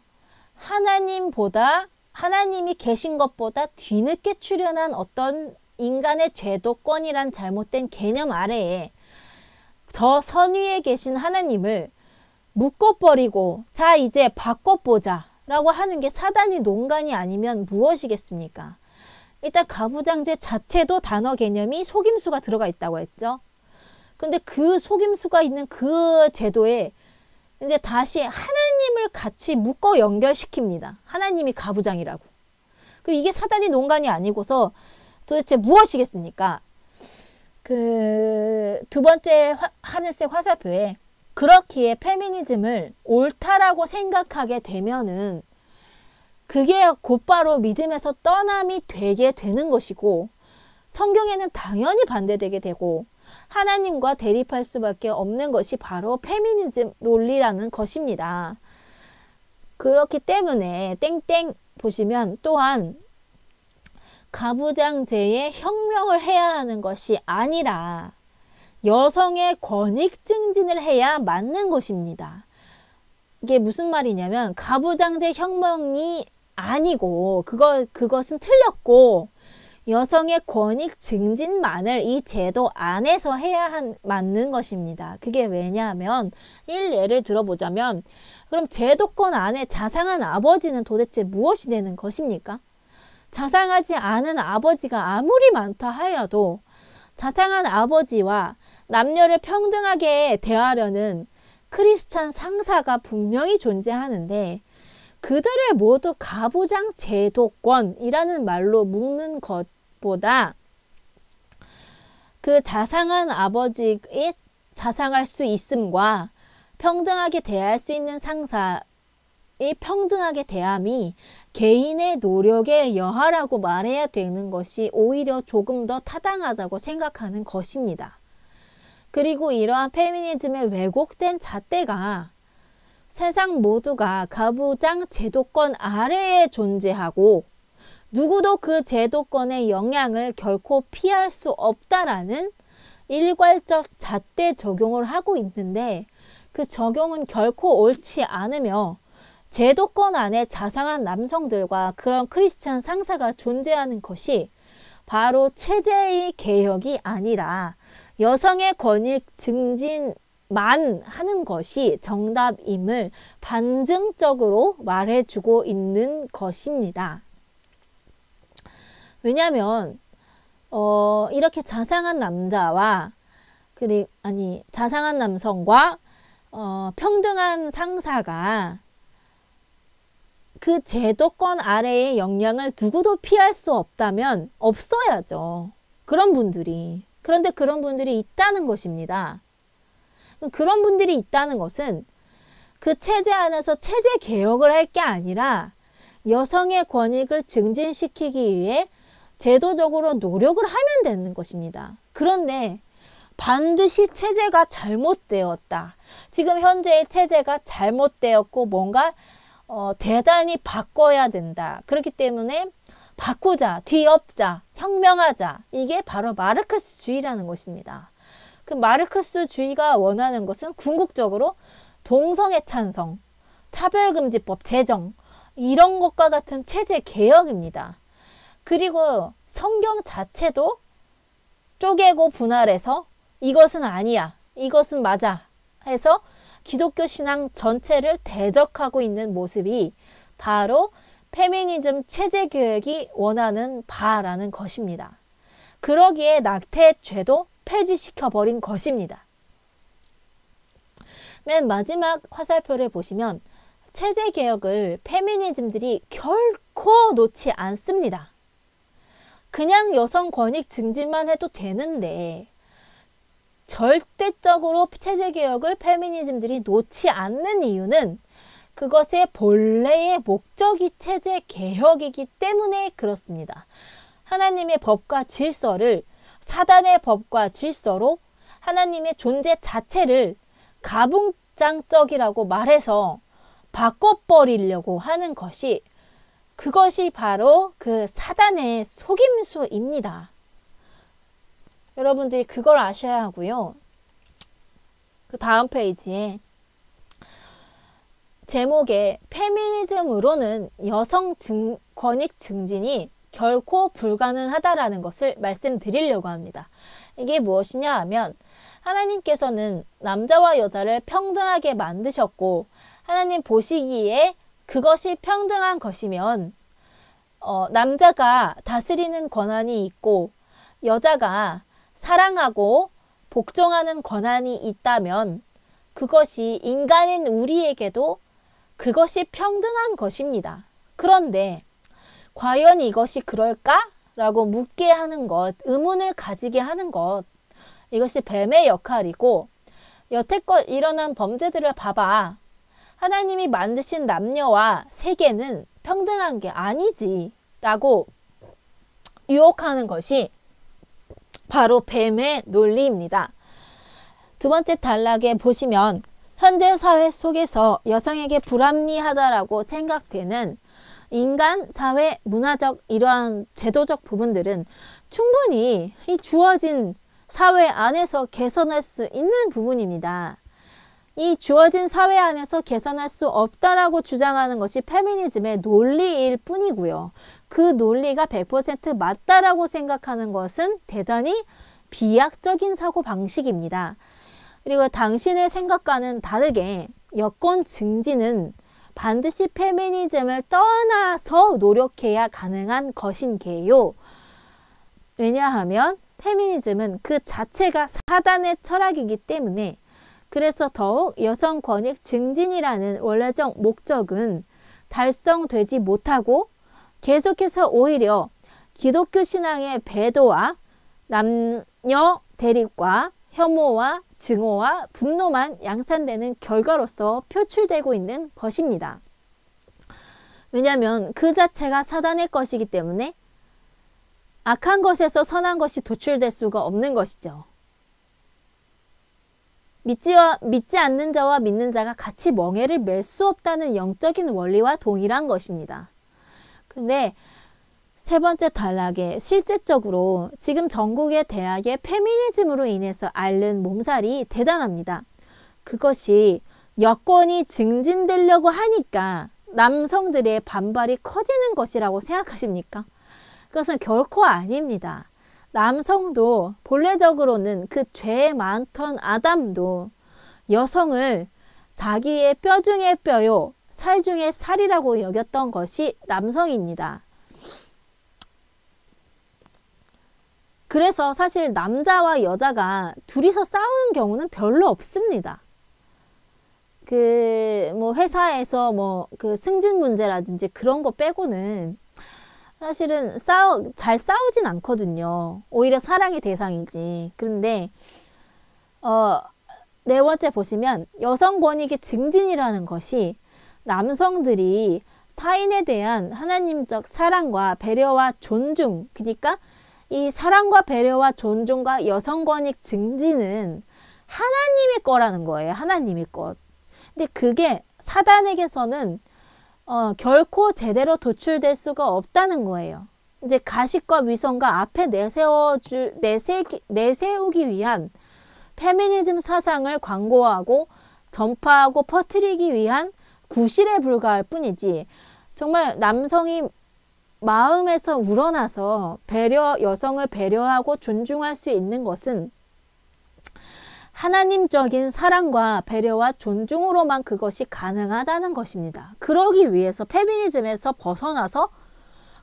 하나님이 계신 것보다 뒤늦게 출현한 어떤 인간의 제도권이란 잘못된 개념 아래에 더 선위에 계신 하나님을 묶어버리고 자 이제 바꿔보자 라고 하는 게 사단이 농간이 아니면 무엇이겠습니까? 일단 가부장제 자체도 단어 개념이 속임수가 들어가 있다고 했죠. 근데 그 속임수가 있는 그 제도에 이제 다시 하나님을 같이 묶어 연결시킵니다. 하나님이 가부장이라고. 이게 사단이 농간이 아니고서 도대체 무엇이겠습니까? 그 두 번째 하늘색 화살표에 그렇기에 페미니즘을 옳다라고 생각하게 되면은 그게 곧바로 믿음에서 떠남이 되게 되는 것이고 성경에는 당연히 반대되게 되고 하나님과 대립할 수밖에 없는 것이 바로 페미니즘 논리라는 것입니다. 그렇기 때문에 땡땡 보시면 또한 가부장제의 혁명을 해야 하는 것이 아니라 여성의 권익 증진을 해야 맞는 것입니다. 이게 무슨 말이냐면 가부장제 혁명이 아니고 그것은 틀렸고 여성의 권익 증진만을 이 제도 안에서 해야 맞는 것입니다. 그게 왜냐하면 예를 들어보자면 그럼 제도권 안에 자상한 아버지는 도대체 무엇이 되는 것입니까? 자상하지 않은 아버지가 아무리 많다 하여도 자상한 아버지와 남녀를 평등하게 대하려는 크리스찬 상사가 분명히 존재하는데 그들을 모두 가부장 제도권이라는 말로 묶는 것보다 그 자상한 아버지의 자상할 수 있음과 평등하게 대할 수 있는 상사의 평등하게 대함이 개인의 노력의 여하라고 말해야 되는 것이 오히려 조금 더 타당하다고 생각하는 것입니다. 그리고 이러한 페미니즘의 왜곡된 잣대가 세상 모두가 가부장 제도권 아래에 존재하고 누구도 그 제도권의 영향을 결코 피할 수 없다라는 일괄적 잣대 적용을 하고 있는데 그 적용은 결코 옳지 않으며 제도권 안에 자상한 남성들과 그런 크리스찬 상사가 존재하는 것이 바로 체제의 개혁이 아니라 여성의 권익 증진만 하는 것이 정답임을 반증적으로 말해주고 있는 것입니다. 왜냐하면 이렇게 자상한 남자와 자상한 남성과 평등한 상사가 그 제도권 아래의 영향을 누구도 피할 수 없다면 없어야죠. 그런데 그런 분들이 있다는 것입니다. 그런 분들이 있다는 것은 그 체제 안에서 체제 개혁을 할 게 아니라 여성의 권익을 증진시키기 위해 제도적으로 노력을 하면 되는 것입니다. 그런데 반드시 체제가 잘못되었다. 지금 현재의 체제가 잘못되었고 뭔가 대단히 바꿔야 된다. 그렇기 때문에 바꾸자, 뒤엎자, 혁명하자. 이게 바로 마르크스주의라는 것입니다. 그 마르크스주의가 원하는 것은 궁극적으로 동성애 찬성, 차별금지법 제정 이런 것과 같은 체제 개혁입니다. 그리고 성경 자체도 쪼개고 분할해서 이것은 아니야, 이것은 맞아 해서 기독교 신앙 전체를 대적하고 있는 모습이 바로 페미니즘 체제 개혁이 원하는 바라는 것입니다. 그러기에 낙태죄도 폐지시켜버린 것입니다. 맨 마지막 화살표를 보시면 체제 개혁을 페미니즘들이 결코 놓지 않습니다. 그냥 여성 권익 증진만 해도 되는데 절대적으로 체제 개혁을 페미니즘들이 놓지 않는 이유는 그것의 본래의 목적이 체제 개혁이기 때문에 그렇습니다. 하나님의 법과 질서를 사단의 법과 질서로 하나님의 존재 자체를 가부장적이라고 말해서 바꿔버리려고 하는 그것이 바로 그 사단의 속임수입니다. 여러분들이 그걸 아셔야 하고요. 그 다음 페이지에 제목에 페미니즘으로는 여성 권익 증진이 결코 불가능하다라는 것을 말씀드리려고 합니다. 이게 무엇이냐 하면 하나님께서는 남자와 여자를 평등하게 만드셨고 하나님 보시기에 그것이 평등한 것이면 남자가 다스리는 권한이 있고 여자가 사랑하고 복종하는 권한이 있다면 그것이 인간인 우리에게도 그것이 평등한 것입니다. 그런데 과연 이것이 그럴까? 라고 묻게 하는 것, 의문을 가지게 하는 것, 이것이 뱀의 역할이고 여태껏 일어난 범죄들을 봐봐. 하나님이 만드신 남녀와 세계는 평등한 게 아니지 라고 유혹하는 것이 바로 뱀의 논리입니다. 두 번째 단락에 보시면 현재 사회 속에서 여성에게 불합리하다라고 생각되는 인간, 사회, 문화적 이러한 제도적 부분들은 충분히 이 주어진 사회 안에서 개선할 수 있는 부분입니다. 이 주어진 사회 안에서 개선할 수 없다라고 주장하는 것이 페미니즘의 논리일 뿐이고요. 그 논리가 100% 맞다라고 생각하는 것은 대단히 비약적인 사고방식입니다. 그리고 당신의 생각과는 다르게 여권 증진은 반드시 페미니즘을 떠나서 노력해야 가능한 것인게요. 왜냐하면 페미니즘은 그 자체가 사단의 철학이기 때문에 그래서 더욱 여성 권익 증진이라는 원래적 목적은 달성되지 못하고 계속해서 오히려 기독교 신앙의 배도와 남녀 대립과 혐오와 증오와 분노만 양산되는 결과로서 표출되고 있는 것입니다. 왜냐하면 그 자체가 사단의 것이기 때문에 악한 것에서 선한 것이 도출될 수가 없는 것이죠. 믿지 않는 자와 믿는 자가 같이 멍에를 맬 수 없다는 영적인 원리와 동일한 것입니다. 근데 세 번째 단락에 실제적으로 지금 전국의 대학의 페미니즘으로 인해서 앓는 몸살이 대단합니다. 그것이 여권이 증진되려고 하니까 남성들의 반발이 커지는 것이라고 생각하십니까? 그것은 결코 아닙니다. 남성도 본래적으로는 그 죄 많던 아담도 여성을 자기의 뼈 중에 뼈요, 살 중에 살이라고 여겼던 것이 남성입니다. 그래서 사실 남자와 여자가 둘이서 싸우는 경우는 별로 없습니다. 회사에서 그 승진 문제라든지 그런 거 빼고는 사실은 잘 싸우진 않거든요. 오히려 사랑의 대상이지. 그런데 네 번째 보시면 여성 권익의 증진이라는 것이 남성들이 타인에 대한 하나님적 사랑과 배려와 존중, 그러니까 이 사랑과 배려와 존중과 여성 권익 증진은 하나님의 거라는 거예요. 하나님의 것. 근데 그게 사단에게서는 결코 제대로 도출될 수가 없다는 거예요. 이제 가식과 위선과 앞에 내세우기 위한 페미니즘 사상을 광고하고 전파하고 퍼뜨리기 위한 구실에 불과할 뿐이지 정말 남성이 마음에서 우러나서 여성을 배려하고 존중할 수 있는 것은 하나님적인 사랑과 배려와 존중으로만 그것이 가능하다는 것입니다. 그러기 위해서 페미니즘에서 벗어나서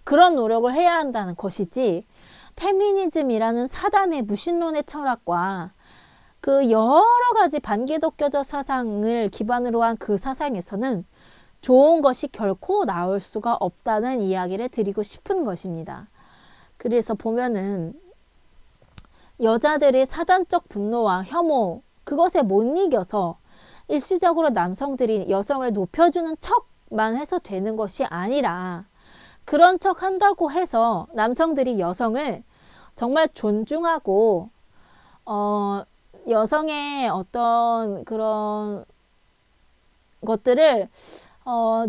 그런 노력을 해야 한다는 것이지 페미니즘이라는 사단의 무신론의 철학과 그 여러 가지 반기독교적 사상을 기반으로 한 그 사상에서는 좋은 것이 결코 나올 수가 없다는 이야기를 드리고 싶은 것입니다. 그래서 보면은 여자들이 사단적 분노와 혐오 그것에 못 이겨서 일시적으로 남성들이 여성을 높여주는 척만 해서 되는 것이 아니라 그런 척 한다고 해서 남성들이 여성을 정말 존중하고 여성의 어떤 그런 것들을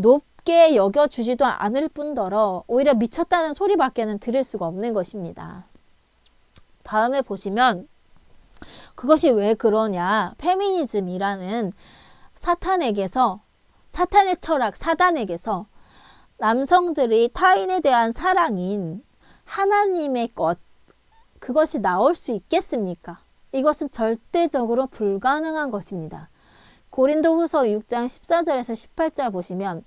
높게 여겨주지도 않을 뿐더러 오히려 미쳤다는 소리밖에는 들을 수가 없는 것입니다. 다음에 보시면 그것이 왜 그러냐. 페미니즘이라는 사탄의 철학, 사단에게서 남성들이 타인에 대한 사랑인 하나님의 것, 그것이 나올 수 있겠습니까? 이것은 절대적으로 불가능한 것입니다. 고린도후서 6장 14절에서 18절 보시면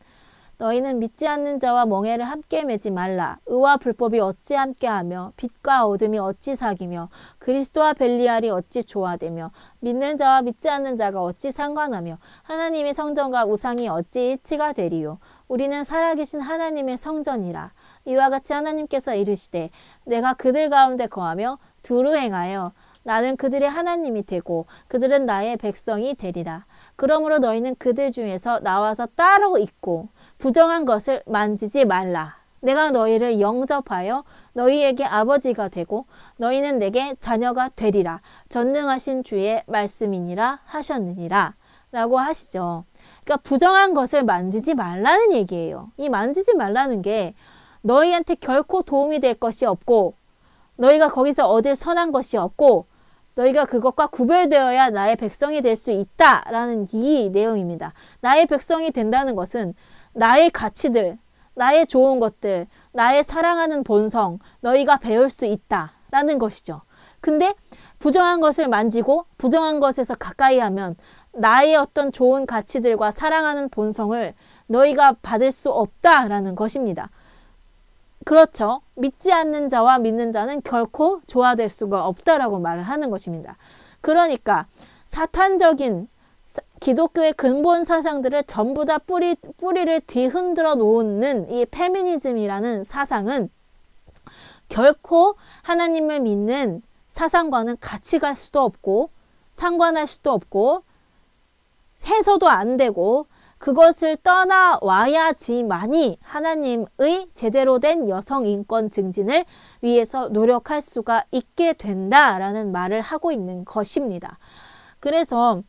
너희는 믿지 않는 자와 멍에를 함께 매지 말라. 의와 불법이 어찌 함께하며 빛과 어둠이 어찌 사귀며 그리스도와 벨리알이 어찌 조화되며 믿는 자와 믿지 않는 자가 어찌 상관하며 하나님의 성전과 우상이 어찌 일치가 되리요. 우리는 살아계신 하나님의 성전이라. 이와 같이 하나님께서 이르시되 내가 그들 가운데 거하며 두루 행하여 나는 그들의 하나님이 되고 그들은 나의 백성이 되리라. 그러므로 너희는 그들 중에서 나와서 따로 있고 부정한 것을 만지지 말라. 내가 너희를 영접하여 너희에게 아버지가 되고 너희는 내게 자녀가 되리라. 전능하신 주의 말씀이니라 하셨느니라. 라고 하시죠. 그러니까 부정한 것을 만지지 말라는 얘기예요. 이 만지지 말라는 게 너희한테 결코 도움이 될 것이 없고 너희가 거기서 얻을 선한 것이 없고 너희가 그것과 구별되어야 나의 백성이 될 수 있다라는 이 내용입니다. 나의 백성이 된다는 것은 나의 가치들, 나의 좋은 것들, 나의 사랑하는 본성, 너희가 배울 수 있다라는 것이죠. 근데 부정한 것을 만지고 부정한 것에서 가까이 하면 나의 어떤 좋은 가치들과 사랑하는 본성을 너희가 받을 수 없다라는 것입니다. 그렇죠. 믿지 않는 자와 믿는 자는 결코 조화될 수가 없다라고 말을 하는 것입니다. 그러니까 사탄적인 기독교의 근본 사상들을 전부 다 뿌리를 뒤흔들어 놓는 이 페미니즘이라는 사상은 결코 하나님을 믿는 사상과는 같이 갈 수도 없고 상관할 수도 없고 해서도 안 되고 그것을 떠나와야지만이 하나님의 제대로 된 여성 인권 증진을 위해서 노력할 수가 있게 된다라는 말을 하고 있는 것입니다. 그래서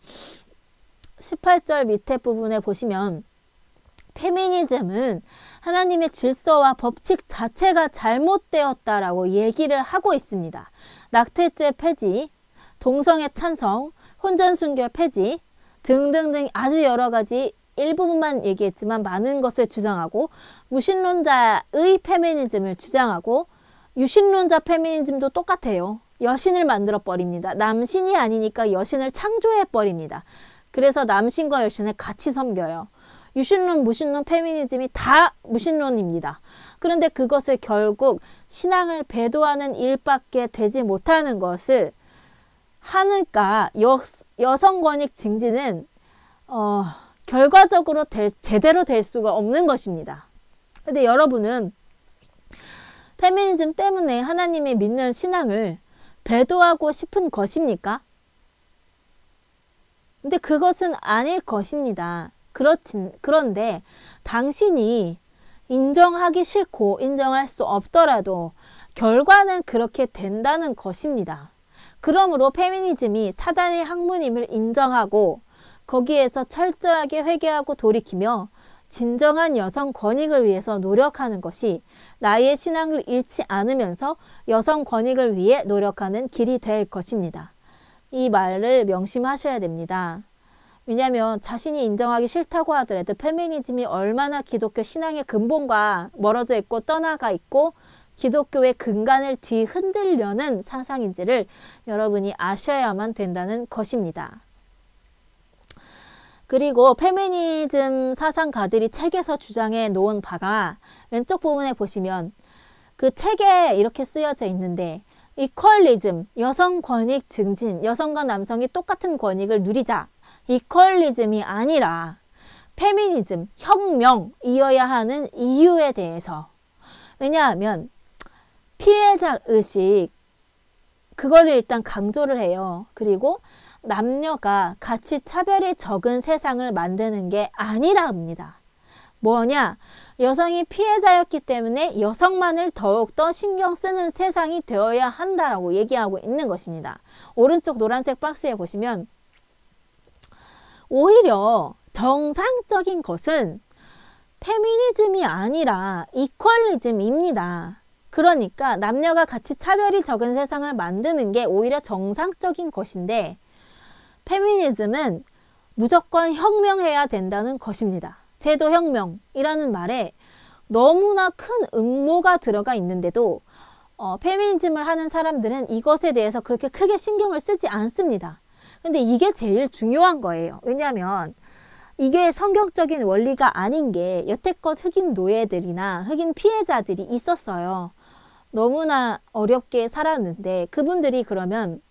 18절 밑에 부분에 보시면 페미니즘은 하나님의 질서와 법칙 자체가 잘못되었다라고 얘기를 하고 있습니다. 낙태죄 폐지, 동성애 찬성, 혼전순결 폐지 등등등 아주 여러 가지 일부분만 얘기했지만 많은 것을 주장하고 무신론자의 페미니즘을 주장하고 유신론자 페미니즘도 똑같아요. 여신을 만들어 버립니다. 남신이 아니니까 여신을 창조해 버립니다. 그래서 남신과 여신을 같이 섬겨요. 유신론, 무신론, 페미니즘이 다 무신론입니다. 그런데 그것을 결국 신앙을 배도하는 일밖에 되지 못하는 것을 하니까 여성 권익 증진은 결과적으로 제대로 될 수가 없는 것입니다. 근데 여러분은 페미니즘 때문에 하나님의 믿는 신앙을 배도하고 싶은 것입니까? 근데 그것은 아닐 것입니다. 그런데 당신이 인정하기 싫고 인정할 수 없더라도 결과는 그렇게 된다는 것입니다. 그러므로 페미니즘이 사단의 학문임을 인정하고 거기에서 철저하게 회개하고 돌이키며 진정한 여성 권익을 위해서 노력하는 것이 나의 신앙을 잃지 않으면서 여성 권익을 위해 노력하는 길이 될 것입니다. 이 말을 명심하셔야 됩니다. 왜냐하면 자신이 인정하기 싫다고 하더라도 페미니즘이 얼마나 기독교 신앙의 근본과 멀어져 있고 떠나가 있고 기독교의 근간을 뒤흔들려는 사상인지를 여러분이 아셔야만 된다는 것입니다. 그리고 페미니즘 사상가들이 책에서 주장해 놓은 바가 왼쪽 부분에 보시면 그 책에 이렇게 쓰여져 있는데 이퀄리즘, 여성 권익 증진, 여성과 남성이 똑같은 권익을 누리자. 이퀄리즘이 아니라 페미니즘, 혁명이어야 하는 이유에 대해서. 왜냐하면 피해자 의식, 그걸 일단 강조를 해요. 그리고 남녀가 같이 차별이 적은 세상을 만드는 게 아니랍니다. 뭐냐? 여성이 피해자였기 때문에 여성만을 더욱더 신경 쓰는 세상이 되어야 한다라고 얘기하고 있는 것입니다. 오른쪽 노란색 박스에 보시면 오히려 정상적인 것은 페미니즘이 아니라 이퀄리즘입니다. 그러니까 남녀가 같이 차별이 적은 세상을 만드는 게 오히려 정상적인 것인데 페미니즘은 무조건 혁명해야 된다는 것입니다. 제도혁명이라는 말에 너무나 큰 음모가 들어가 있는데도 페미니즘을 하는 사람들은 이것에 대해서 그렇게 크게 신경을 쓰지 않습니다. 근데 이게 제일 중요한 거예요. 왜냐하면 이게 성경적인 원리가 아닌 게 여태껏 흑인 노예들이나 흑인 피해자들이 있었어요. 너무나 어렵게 살았는데 그분들이 그러면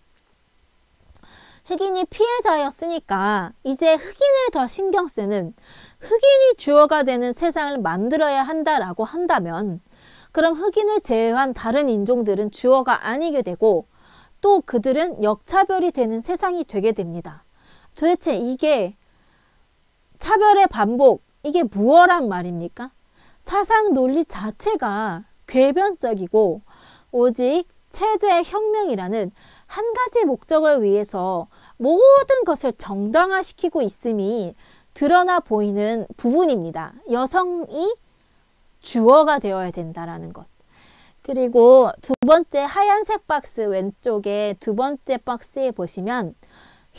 흑인이 피해자였으니까 이제 흑인을 더 신경 쓰는 흑인이 주어가 되는 세상을 만들어야 한다라고 한다면 그럼 흑인을 제외한 다른 인종들은 주어가 아니게 되고 또 그들은 역차별이 되는 세상이 되게 됩니다. 도대체 이게 차별의 반복, 이게 무엇란 말입니까? 사상 논리 자체가 궤변적이고 오직 체제 혁명이라는 한 가지 목적을 위해서 모든 것을 정당화시키고 있음이 드러나 보이는 부분입니다. 여성이 주어가 되어야 된다라는 것. 그리고 두 번째 하얀색 박스 왼쪽에 두 번째 박스에 보시면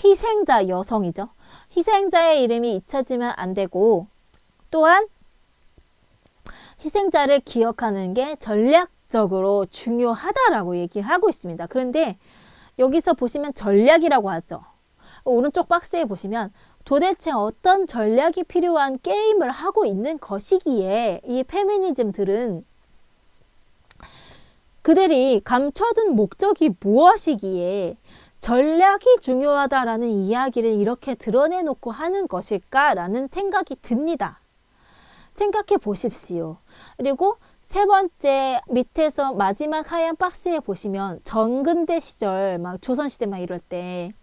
희생자 여성이죠. 희생자의 이름이 잊혀지면 안 되고 또한 희생자를 기억하는 게 전략적으로 중요하다라고 얘기하고 있습니다. 그런데 여기서 보시면 전략이라고 하죠. 오른쪽 박스에 보시면 도대체 어떤 전략이 필요한 게임을 하고 있는 것이기에 이 페미니즘들은 그들이 감춰둔 목적이 무엇이기에 전략이 중요하다라는 이야기를 이렇게 드러내놓고 하는 것일까라는 생각이 듭니다. 생각해 보십시오. 그리고 세 번째 밑에서 마지막 하얀 박스에 보시면 전근대 시절 막 조선시대 막 이럴 때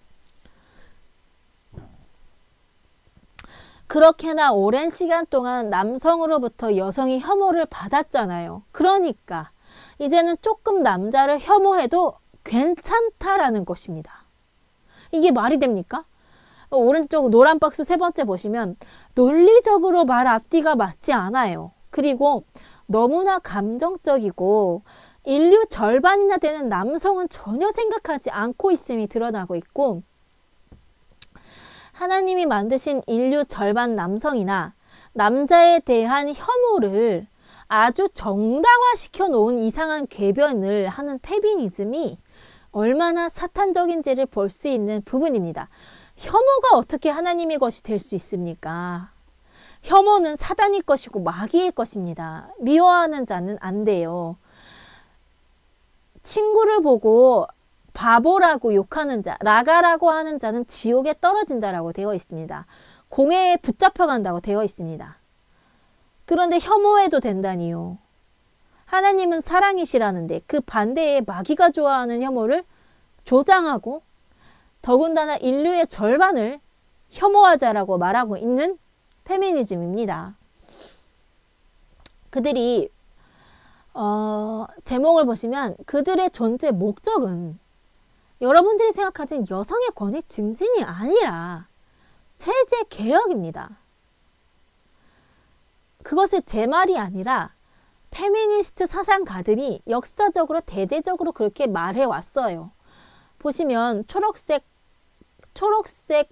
그렇게나 오랜 시간 동안 남성으로부터 여성이 혐오를 받았잖아요. 그러니까 이제는 조금 남자를 혐오해도 괜찮다라는 것입니다. 이게 말이 됩니까? 오른쪽 노란 박스 세 번째 보시면 논리적으로 말 앞뒤가 맞지 않아요. 그리고 너무나 감정적이고 인류 절반이나 되는 남성은 전혀 생각하지 않고 있음이 드러나고 있고 하나님이 만드신 인류 절반 남성이나 남자에 대한 혐오를 아주 정당화시켜 놓은 이상한 궤변을 하는 페미니즘이 얼마나 사탄적인지를 볼 수 있는 부분입니다. 혐오가 어떻게 하나님의 것이 될 수 있습니까? 혐오는 사단의 것이고 마귀의 것입니다. 미워하는 자는 안 돼요. 친구를 보고 바보라고 욕하는 자, 라가라고 하는 자는 지옥에 떨어진다라고 되어 있습니다. 공회에 붙잡혀 간다고 되어 있습니다. 그런데 혐오해도 된다니요. 하나님은 사랑이시라는데 그 반대에 마귀가 좋아하는 혐오를 조장하고 더군다나 인류의 절반을 혐오하자라고 말하고 있는 페미니즘입니다. 그들이 제목을 보시면 그들의 존재 목적은 여러분들이 생각하는 여성의 권위 증진이 아니라 체제 개혁입니다. 그것을 제 말이 아니라 페미니스트 사상가들이 역사적으로 대대적으로 그렇게 말해왔어요. 보시면 초록색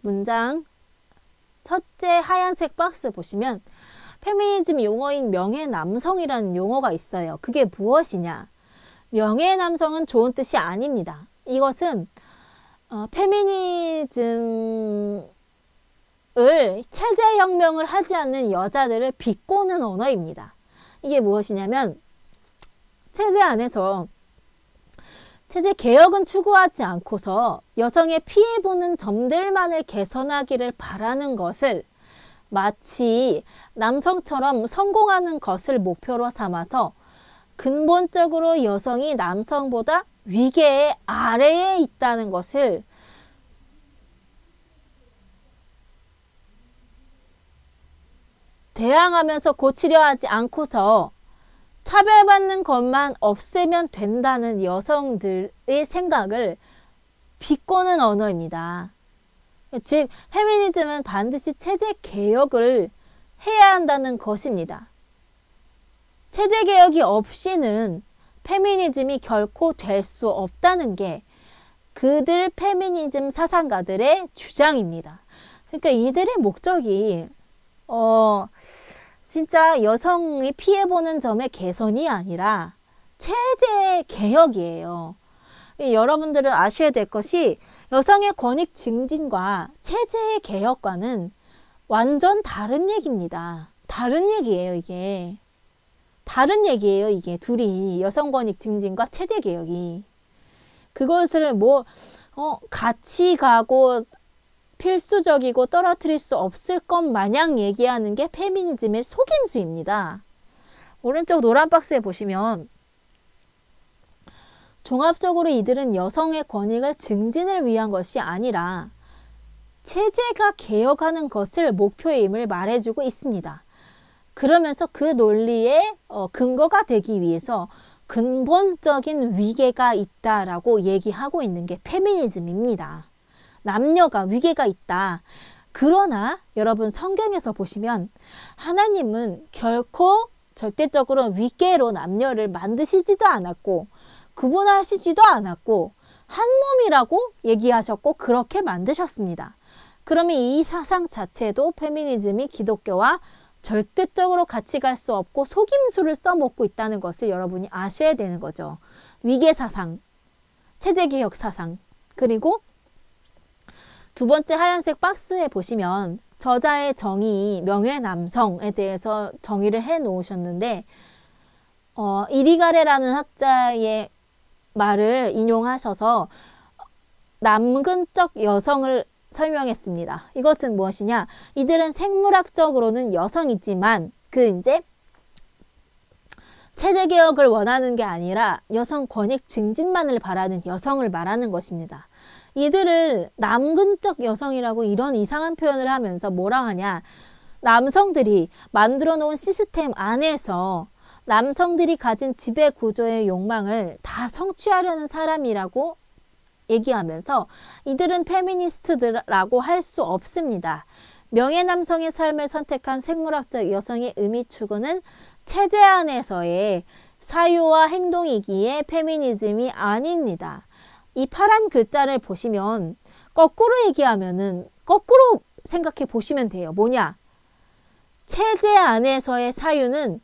문장 첫째 하얀색 박스 보시면 페미니즘 용어인 명예남성이라는 용어가 있어요. 그게 무엇이냐? 명예남성은 좋은 뜻이 아닙니다. 이것은 페미니즘을 체제혁명을 하지 않는 여자들을 비꼬는 언어입니다. 이게 무엇이냐면 체제 안에서 체제 개혁은 추구하지 않고서 여성의 피해보는 점들만을 개선하기를 바라는 것을 마치 남성처럼 성공하는 것을 목표로 삼아서 근본적으로 여성이 남성보다 위계의 아래에 있다는 것을 대항하면서 고치려 하지 않고서 차별받는 것만 없애면 된다는 여성들의 생각을 비꼬는 언어입니다. 즉 페미니즘은 반드시 체제 개혁을 해야 한다는 것입니다. 체제 개혁이 없이는 페미니즘이 결코 될 수 없다는 게 그들 페미니즘 사상가들의 주장입니다. 그러니까 이들의 목적이 진짜 여성이 피해보는 점의 개선이 아니라 체제 개혁이에요. 여러분들은 아셔야 될 것이 여성의 권익 증진과 체제의 개혁과는 완전 다른 얘기입니다. 다른 얘기예요, 이게. 다른 얘기예요, 이게. 둘이 여성 권익 증진과 체제 개혁이. 그것을 같이 가고 필수적이고 떨어뜨릴 수 없을 것 마냥 얘기하는 게 페미니즘의 속임수입니다. 오른쪽 노란 박스에 보시면 종합적으로 이들은 여성의 권익을 증진을 위한 것이 아니라 체제가 개혁하는 것을 목표임을 말해주고 있습니다. 그러면서 그 논리의 근거가 되기 위해서 근본적인 위계가 있다라고 얘기하고 있는 게 페미니즘입니다. 남녀가 위계가 있다. 그러나 여러분 성경에서 보시면 하나님은 결코 절대적으로 위계로 남녀를 만드시지도 않았고 구분하시지도 않았고 한 몸이라고 얘기하셨고 그렇게 만드셨습니다. 그러면 이 사상 자체도 페미니즘이 기독교와 절대적으로 같이 갈 수 없고 속임수를 써먹고 있다는 것을 여러분이 아셔야 되는 거죠. 위계 사상, 체제개혁 사상, 그리고 두 번째 하얀색 박스에 보시면 저자의 정의, 명예남성에 대해서 정의를 해 놓으셨는데 이리가레라는 학자의 말을 인용하셔서 남근적 여성을 설명했습니다. 이것은 무엇이냐? 이들은 생물학적으로는 여성이지만 이제 체제 개혁을 원하는 게 아니라 여성 권익 증진만을 바라는 여성을 말하는 것입니다. 이들을 남근적 여성이라고 이런 이상한 표현을 하면서 뭐라 하냐? 남성들이 만들어 놓은 시스템 안에서 남성들이 가진 지배 구조의 욕망을 다 성취하려는 사람이라고 얘기하면서 이들은 페미니스트라고 할 수 없습니다. 명예남성의 삶을 선택한 생물학적 여성의 의미 추구는 체제 안에서의 사유와 행동이기에 페미니즘이 아닙니다. 이 파란 글자를 보시면 거꾸로 얘기하면은 거꾸로 생각해 보시면 돼요. 뭐냐? 체제 안에서의 사유는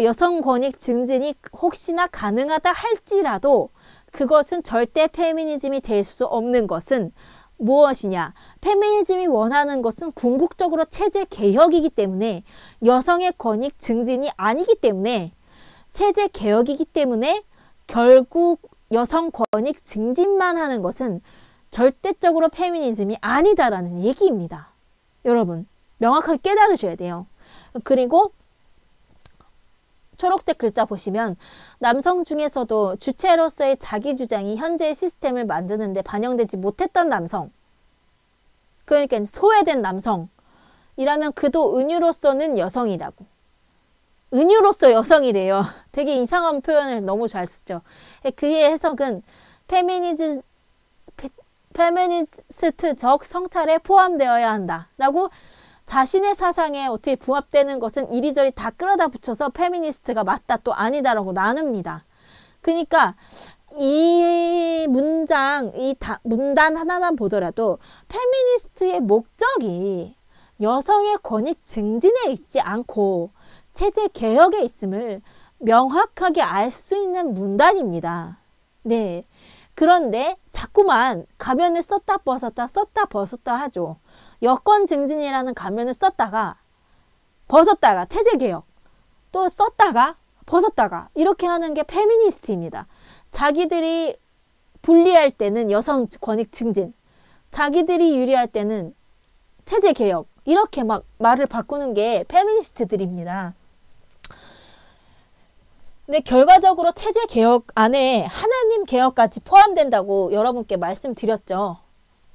여성 권익 증진이 혹시나 가능하다 할지라도 그것은 절대 페미니즘이 될 수 없는 것은 무엇이냐? 페미니즘이 원하는 것은 궁극적으로 체제 개혁이기 때문에 여성의 권익 증진이 아니기 때문에 체제 개혁이기 때문에 결국 여성 권익 증진만 하는 것은 절대적으로 페미니즘이 아니다라는 얘기입니다. 여러분 명확하게 깨달으셔야 돼요. 그리고 초록색 글자 보시면 남성 중에서도 주체로서의 자기 주장이 현재의 시스템을 만드는데 반영되지 못했던 남성, 그러니까 소외된 남성이라면 그도 은유로서는 여성이라고. 은유로서 여성이래요. 되게 이상한 표현을 너무 잘 쓰죠. 그의 해석은 페미니스트적 성찰에 포함되어야 한다라고 자신의 사상에 어떻게 부합되는 것은 이리저리 다 끌어다 붙여서 페미니스트가 맞다 또 아니다라고 나눕니다. 그러니까 이 문장, 문단 하나만 보더라도 페미니스트의 목적이 여성의 권익 증진에 있지 않고 체제 개혁에 있음을 명확하게 알 수 있는 문단입니다. 네. 그런데 자꾸만 가면을 썼다 벗었다 하죠. 여권 증진이라는 가면을 썼다가 벗었다가 체제 개혁, 또 썼다가 벗었다가 이렇게 하는 게 페미니스트입니다. 자기들이 불리할 때는 여성 권익 증진, 자기들이 유리할 때는 체제 개혁, 이렇게 막 말을 바꾸는 게 페미니스트들입니다. 근데 결과적으로 체제 개혁 안에 하나님 개혁까지 포함된다고 여러분께 말씀드렸죠.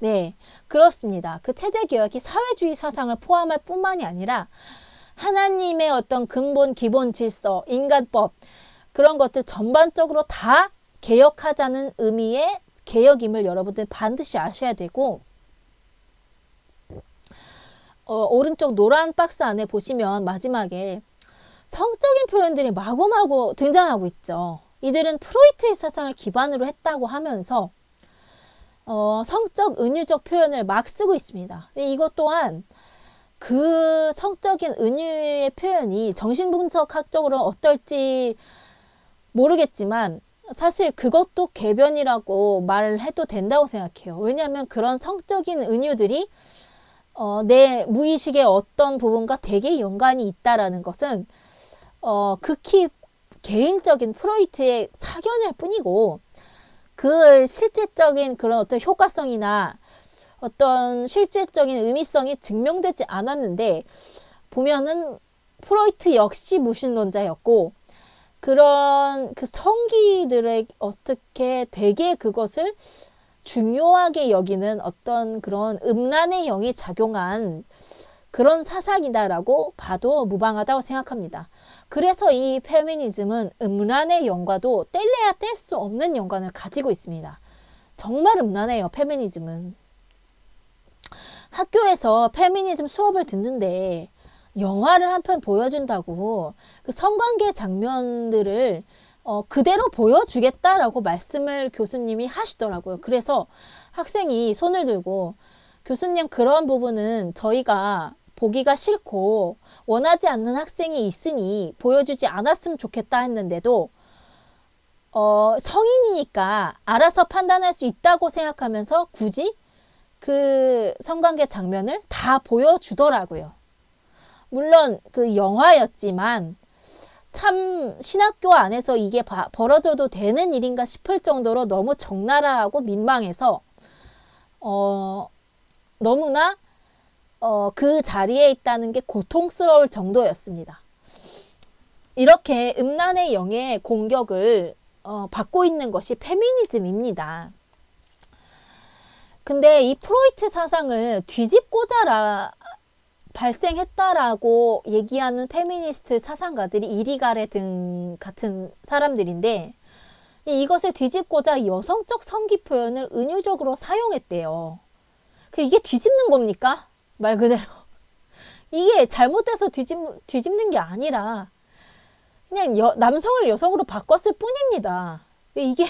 네, 그렇습니다. 그 체제 개혁이 사회주의 사상을 포함할 뿐만이 아니라 하나님의 어떤 근본 기본 질서, 인간법 그런 것들 전반적으로 다 개혁하자는 의미의 개혁임을 여러분들 반드시 아셔야 되고, 오른쪽 노란 박스 안에 보시면 마지막에 성적인 표현들이 마구마구 등장하고 있죠. 이들은 프로이트의 사상을 기반으로 했다고 하면서 성적 은유적 표현을 막 쓰고 있습니다. 이것 또한 그 성적인 은유의 표현이 정신분석학적으로 어떨지 모르겠지만 사실 그것도 궤변이라고 말을 해도 된다고 생각해요. 왜냐하면 그런 성적인 은유들이 내 무의식의 어떤 부분과 되게 연관이 있다라는 것은 극히 개인적인 프로이트의 사견일 뿐이고 그 실제적인 그런 어떤 효과성이나 어떤 실제적인 의미성이 증명되지 않았는데 보면은 프로이트 역시 무신론자였고 그런 그 성기들의 어떻게 되게 그것을 중요하게 여기는 어떤 그런 음란의 영이 작용한 그런 사상이다라고 봐도 무방하다고 생각합니다. 그래서 이 페미니즘은 음란의 영과도 뗄래야 뗄 수 없는 연관을 가지고 있습니다. 정말 음란해요, 페미니즘은. 학교에서 페미니즘 수업을 듣는데 영화를 한 편 보여준다고 그 성관계 장면들을 그대로 보여주겠다라고 말씀을 교수님이 하시더라고요. 그래서 학생이 손을 들고 교수님 그런 부분은 저희가 보기가 싫고 원하지 않는 학생이 있으니 보여주지 않았으면 좋겠다 했는데도 성인이니까 알아서 판단할 수 있다고 생각하면서 굳이 그 성관계 장면을 다 보여주더라고요. 물론 그 영화였지만 참 신학교 안에서 이게 벌어져도 되는 일인가 싶을 정도로 너무 적나라하고 민망해서 너무나 그 자리에 있다는 게 고통스러울 정도였습니다. 이렇게 음란의 영의 공격을 받고 있는 것이 페미니즘입니다. 근데 이 프로이트 사상을 뒤집고자 발생했다라고 얘기하는 페미니스트 사상가들이 이리가레 등 같은 사람들인데 이것을 뒤집고자 여성적 성기 표현을 은유적으로 사용했대요. 이게 뒤집는 겁니까? 말 그대로. 이게 잘못돼서 뒤집는 게 아니라 그냥 남성을 여성으로 바꿨을 뿐입니다. 이게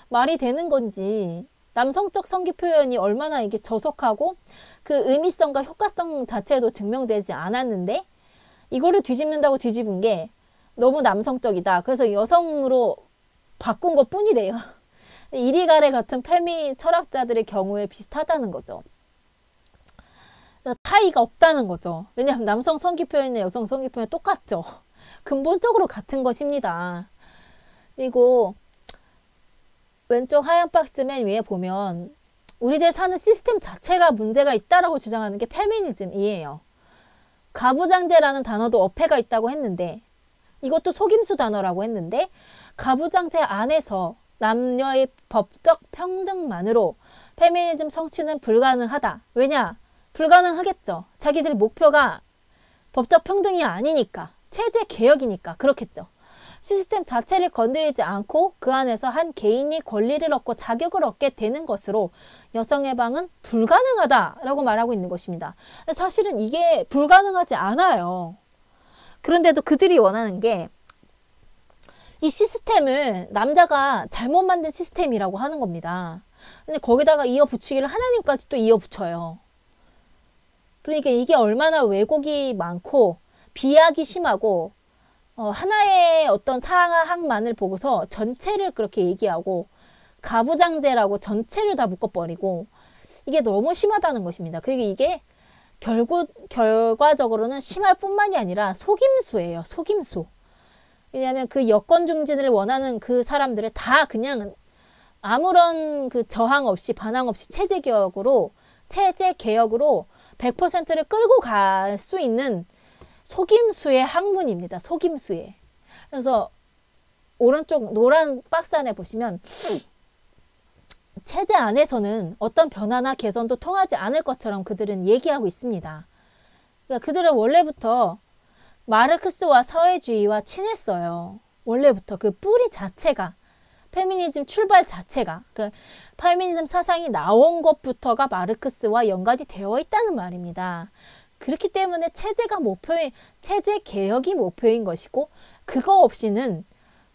말이 되는 건지 남성적 성기 표현이 얼마나 이게 저속하고 그 의미성과 효과성 자체도 증명되지 않았는데 이거를 뒤집는다고 뒤집은 게 너무 남성적이다. 그래서 여성으로 바꾼 것 뿐이래요. 이리가레 같은 페미 철학자들의 경우에 비슷하다는 거죠. 차이가 없다는 거죠. 왜냐하면 남성 성기 표현이나 여성 성기 표현이 똑같죠. 근본적으로 같은 것입니다. 그리고 왼쪽 하얀 박스 맨 위에 보면 우리들 사는 시스템 자체가 문제가 있다라고 주장하는 게 페미니즘이에요. 가부장제라는 단어도 어폐가 있다고 했는데 이것도 속임수 단어라고 했는데 가부장제 안에서 남녀의 법적 평등만으로 페미니즘 성취는 불가능하다. 왜냐? 불가능하겠죠. 자기들 목표가 법적 평등이 아니니까 체제 개혁이니까 그렇겠죠. 시스템 자체를 건드리지 않고 그 안에서 한 개인이 권리를 얻고 자격을 얻게 되는 것으로 여성 해방은 불가능하다라고 말하고 있는 것입니다. 사실은 이게 불가능하지 않아요. 그런데도 그들이 원하는 게 이 시스템을 남자가 잘못 만든 시스템이라고 하는 겁니다. 근데 거기다가 이어붙이기를 하나님까지 또 이어붙여요. 그러니까 이게 얼마나 왜곡이 많고 비약이 심하고 하나의 어떤 사항만을 보고서 전체를 그렇게 얘기하고 가부장제라고 전체를 다 묶어버리고 이게 너무 심하다는 것입니다. 그리고 이게 결과적으로는 심할 뿐만이 아니라 속임수예요. 속임수. 왜냐하면 그 여권 중진을 원하는 그 사람들을 다 그냥 아무런 그 저항 없이 반항 없이 체제 개혁으로 100%를 끌고 갈 수 있는 속임수의 학문입니다. 속임수의. 그래서 오른쪽 노란 박스 안에 보시면 체제 안에서는 어떤 변화나 개선도 통하지 않을 것처럼 그들은 얘기하고 있습니다. 그러니까 그들은 원래부터 마르크스와 사회주의와 친했어요. 원래부터 그 뿌리 자체가 페미니즘 출발 자체가 그 페미니즘 사상이 나온 것부터가 마르크스와 연관이 되어 있다는 말입니다. 그렇기 때문에 체제가 목표인 체제 개혁이 목표인 것이고 그거 없이는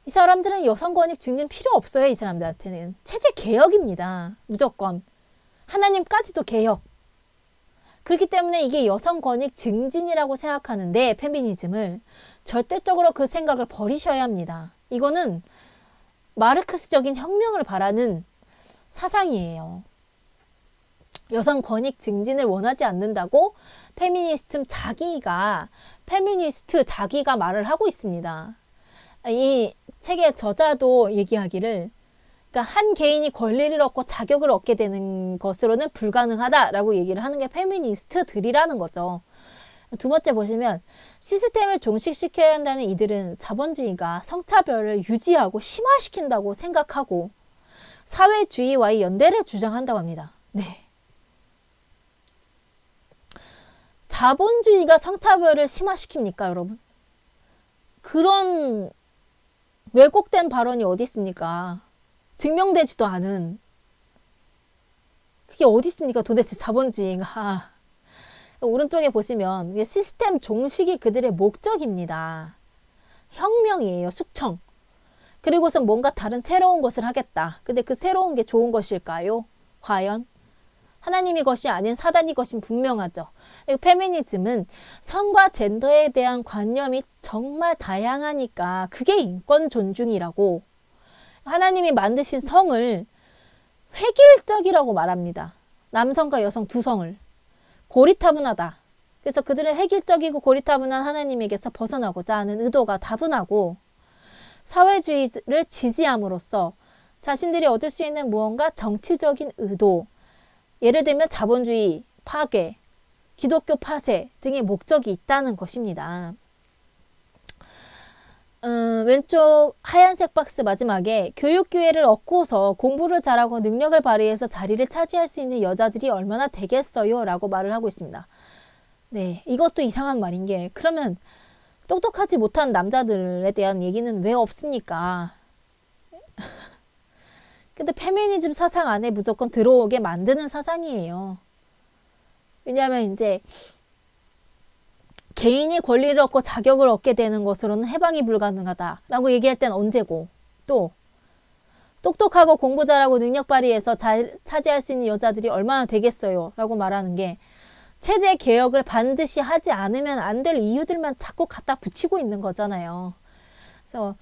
이 사람들은 여성 권익 증진 필요 없어요. 이 사람들한테는. 체제 개혁입니다. 무조건. 하나님까지도 개혁. 그렇기 때문에 이게 여성 권익 증진이라고 생각하는데 페미니즘을 절대적으로 그 생각을 버리셔야 합니다. 이거는 마르크스적인 혁명을 바라는 사상이에요. 여성 권익 증진을 원하지 않는다고 페미니스트 자기가 말을 하고 있습니다. 이 책의 저자도 얘기하기를, 그러니까 한 개인이 권리를 얻고 자격을 얻게 되는 것으로는 불가능하다라고 얘기를 하는 게 페미니스트들이라는 거죠. 두 번째 보시면 시스템을 종식시켜야 한다는 이들은 자본주의가 성차별을 유지하고 심화시킨다고 생각하고 사회주의와의 연대를 주장한다고 합니다. 네. 자본주의가 성차별을 심화시킵니까, 여러분? 그런 왜곡된 발언이 어디 있습니까? 증명되지도 않은. 그게 어디 있습니까? 도대체 자본주의가. 오른쪽에 보시면 시스템 종식이 그들의 목적입니다. 혁명이에요. 숙청. 그리고선 뭔가 다른 새로운 것을 하겠다. 근데 그 새로운 게 좋은 것일까요? 과연? 하나님이 것이 아닌 사단이 것인 분명하죠. 페미니즘은 성과 젠더에 대한 관념이 정말 다양하니까 그게 인권 존중이라고, 하나님이 만드신 성을 획일적이라고 말합니다. 남성과 여성 두 성을. 고리타분하다. 그래서 그들은 획일적이고 고리타분한 하나님에게서 벗어나고자 하는 의도가 다분하고, 사회주의를 지지함으로써 자신들이 얻을 수 있는 무언가 정치적인 의도, 예를 들면 자본주의 파괴, 기독교 파쇄 등의 목적이 있다는 것입니다. 왼쪽 하얀색 박스 마지막에 교육 기회를 얻고서 공부를 잘하고 능력을 발휘해서 자리를 차지할 수 있는 여자들이 얼마나 되겠어요? 라고 말을 하고 있습니다. 네, 이것도 이상한 말인 게, 그러면 똑똑하지 못한 남자들에 대한 얘기는 왜 없습니까? 근데 페미니즘 사상 안에 무조건 들어오게 만드는 사상이에요. 왜냐하면 이제 개인이 권리를 얻고 자격을 얻게 되는 것으로는 해방이 불가능하다라고 얘기할 땐 언제고, 또 똑똑하고 공부 잘하고 능력 발휘해서 잘 차지할 수 있는 여자들이 얼마나 되겠어요? 라고 말하는 게, 체제 개혁을 반드시 하지 않으면 안 될 이유들만 자꾸 갖다 붙이고 있는 거잖아요. 그래서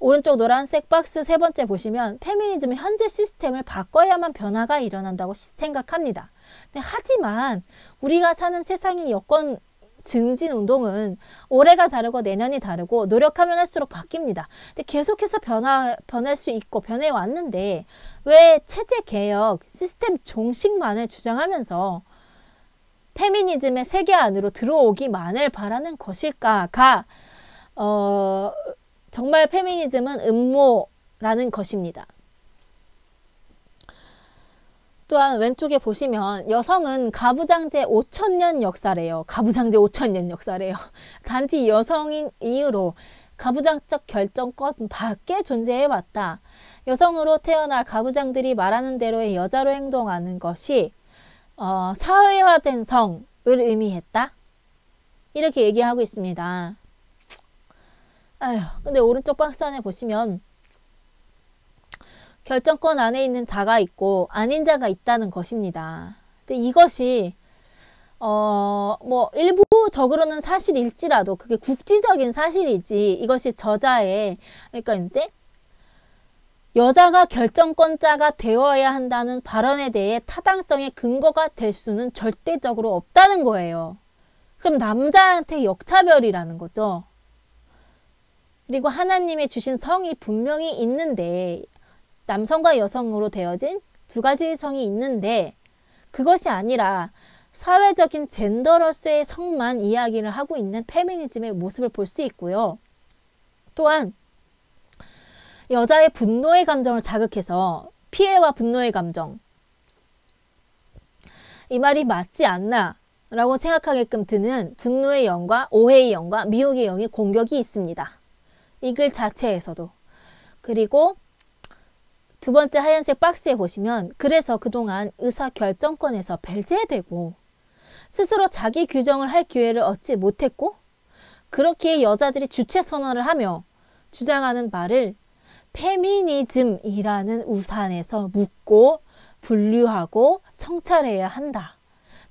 오른쪽 노란색 박스 세 번째 보시면 페미니즘은 현재 시스템을 바꿔야만 변화가 일어난다고 생각합니다. 근데 하지만 우리가 사는 세상의 여건 증진 운동은 올해가 다르고 내년이 다르고 노력하면 할수록 바뀝니다. 근데 계속해서 변할 수 있고 변해왔는데 왜 체제 개혁, 시스템 종식만을 주장하면서 페미니즘의 세계 안으로 들어오기만을 바라는 것일까가 정말 페미니즘은 음모라는 것입니다. 또한 왼쪽에 보시면 여성은 가부장제 5,000년 역사래요. 가부장제 5,000년 역사래요. 단지 여성인 이유로 가부장적 결정권 밖에 존재해왔다. 여성으로 태어나 가부장들이 말하는 대로의 여자로 행동하는 것이 사회화된 성을 의미했다. 이렇게 얘기하고 있습니다. 근데 오른쪽 박스 안에 보시면 결정권 안에 있는 자가 있고 아닌 자가 있다는 것입니다. 근데 이것이 뭐 일부적으로는 사실일지라도 그게 국지적인 사실이지, 이것이 저자의, 그러니까 이제 여자가 결정권자가 되어야 한다는 발언에 대해 타당성의 근거가 될 수는 절대적으로 없다는 거예요. 그럼 남자한테 역차별이라는 거죠. 그리고 하나님의 주신 성이 분명히 있는데, 남성과 여성으로 되어진 두 가지의 성이 있는데 그것이 아니라 사회적인 젠더로서의 성만 이야기를 하고 있는 페미니즘의 모습을 볼 수 있고요. 또한 여자의 분노의 감정을 자극해서 피해와 분노의 감정, 이 말이 맞지 않나 라고 생각하게끔 드는 분노의 영과 오해의 영과 미혹의 영의 공격이 있습니다. 이 글 자체에서도. 그리고 두 번째 하얀색 박스에 보시면, 그래서 그동안 의사결정권에서 배제되고 스스로 자기 규정을 할 기회를 얻지 못했고, 그렇게 여자들이 주체 선언을 하며 주장하는 말을 페미니즘이라는 우산에서 묶고 분류하고 성찰해야 한다.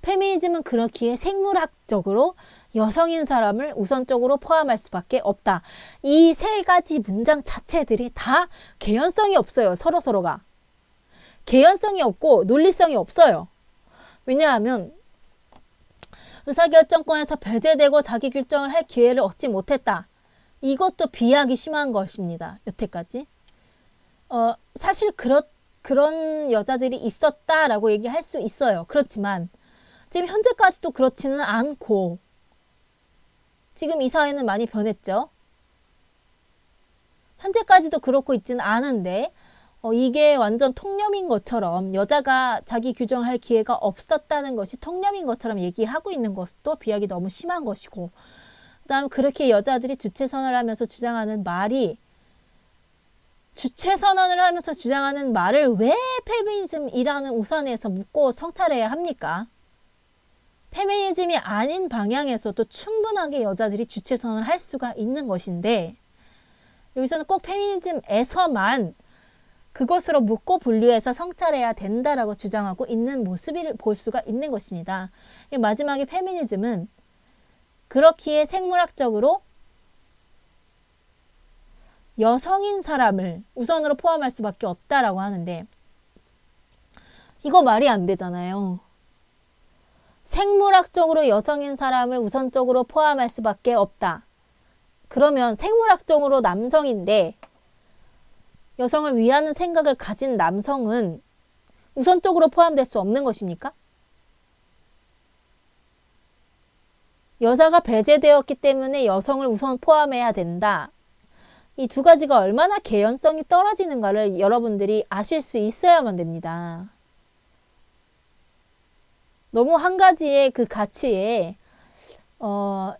페미니즘은 그렇기에 생물학적으로 여성인 사람을 우선적으로 포함할 수밖에 없다. 이 세 가지 문장 자체들이 다 개연성이 없어요. 서로서로가. 개연성이 없고 논리성이 없어요. 왜냐하면 의사결정권에서 배제되고 자기 결정을 할 기회를 얻지 못했다. 이것도 비약이 심한 것입니다. 여태까지. 사실 그런 여자들이 있었다라고 얘기할 수 있어요. 그렇지만 지금 현재까지도 그렇지는 않고 지금 이 사회는 많이 변했죠. 현재까지도 그렇고 있지는 않은데 이게 완전 통념인 것처럼 여자가 자기 규정할 기회가 없었다는 것이 통념인 것처럼 얘기하고 있는 것도 비약이 너무 심한 것이고, 그 다음 그렇게 여자들이 주체선언을 하면서 주장하는 말이, 주체선언을 하면서 주장하는 말을 왜 페미니즘이라는 우산에서 묶고 성찰해야 합니까? 페미니즘이 아닌 방향에서도 충분하게 여자들이 주체선언을 할 수가 있는 것인데, 여기서는 꼭 페미니즘에서만 그것으로 묶고 분류해서 성찰해야 된다라고 주장하고 있는 모습을 볼 수가 있는 것입니다. 마지막에 페미니즘은 그렇기에 생물학적으로 여성인 사람을 우선으로 포함할 수밖에 없다라고 하는데, 이거 말이 안 되잖아요. 생물학적으로 여성인 사람을 우선적으로 포함할 수밖에 없다. 그러면 생물학적으로 남성인데 여성을 위하는 생각을 가진 남성은 우선적으로 포함될 수 없는 것입니까? 여자가 배제되었기 때문에 여성을 우선 포함해야 된다. 이 두 가지가 얼마나 개연성이 떨어지는가를 여러분들이 아실 수 있어야만 됩니다. 너무 한 가지의 그 가치에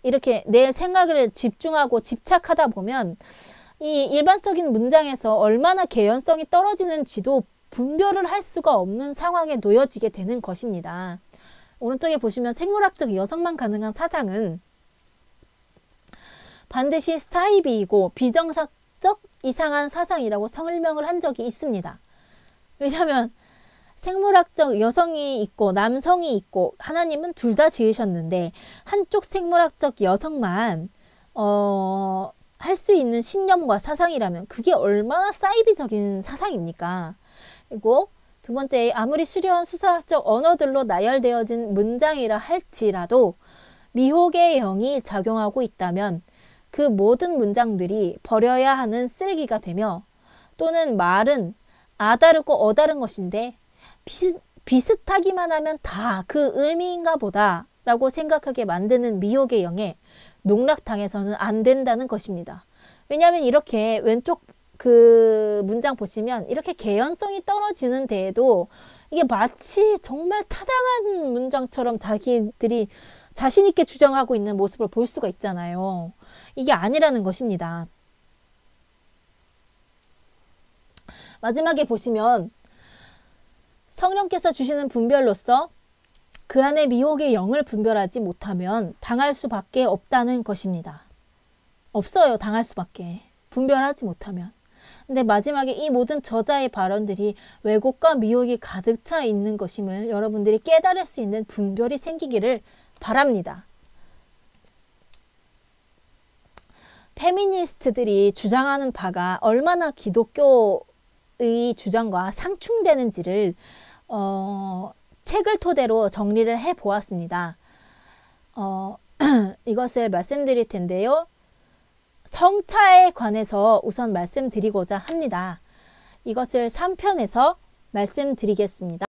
이렇게 내 생각을 집중하고 집착하다 보면 이 일반적인 문장에서 얼마나 개연성이 떨어지는지도 분별을 할 수가 없는 상황에 놓여지게 되는 것입니다. 오른쪽에 보시면 생물학적 여성만 가능한 사상은 반드시 사이비이고 비정상적 이상한 사상이라고 설명을 한 적이 있습니다. 왜냐하면 생물학적 여성이 있고 남성이 있고 하나님은 둘 다 지으셨는데 한쪽 생물학적 여성만 할 수 있는 신념과 사상이라면 그게 얼마나 사이비적인 사상입니까? 그리고 두 번째, 아무리 수려한 수사학적 언어들로 나열되어진 문장이라 할지라도 미혹의 영이 작용하고 있다면 그 모든 문장들이 버려야 하는 쓰레기가 되며, 또는 말은 아다르고 어다른 것인데 비슷하기만 하면 다 그 의미인가 보다 라고 생각하게 만드는 미혹의 영에 농락당해서는 안 된다는 것입니다. 왜냐하면 이렇게 왼쪽 그 문장 보시면 이렇게 개연성이 떨어지는 데에도 이게 마치 정말 타당한 문장처럼 자기들이 자신 있게 주장하고 있는 모습을 볼 수가 있잖아요. 이게 아니라는 것입니다. 마지막에 보시면 성령께서 주시는 분별로서 그 안에 미혹의 영을 분별하지 못하면 당할 수밖에 없다는 것입니다. 없어요. 당할 수밖에. 분별하지 못하면. 근데 마지막에 이 모든 저자의 발언들이 왜곡과 미혹이 가득 차 있는 것임을 여러분들이 깨달을 수 있는 분별이 생기기를 바랍니다. 페미니스트들이 주장하는 바가 얼마나 기독교의 주장과 상충되는지를 책을 토대로 정리를 해 보았습니다. 이것을 말씀드릴 텐데요. 성차에 관해서 우선 말씀드리고자 합니다. 이것을 3편에서 말씀드리겠습니다.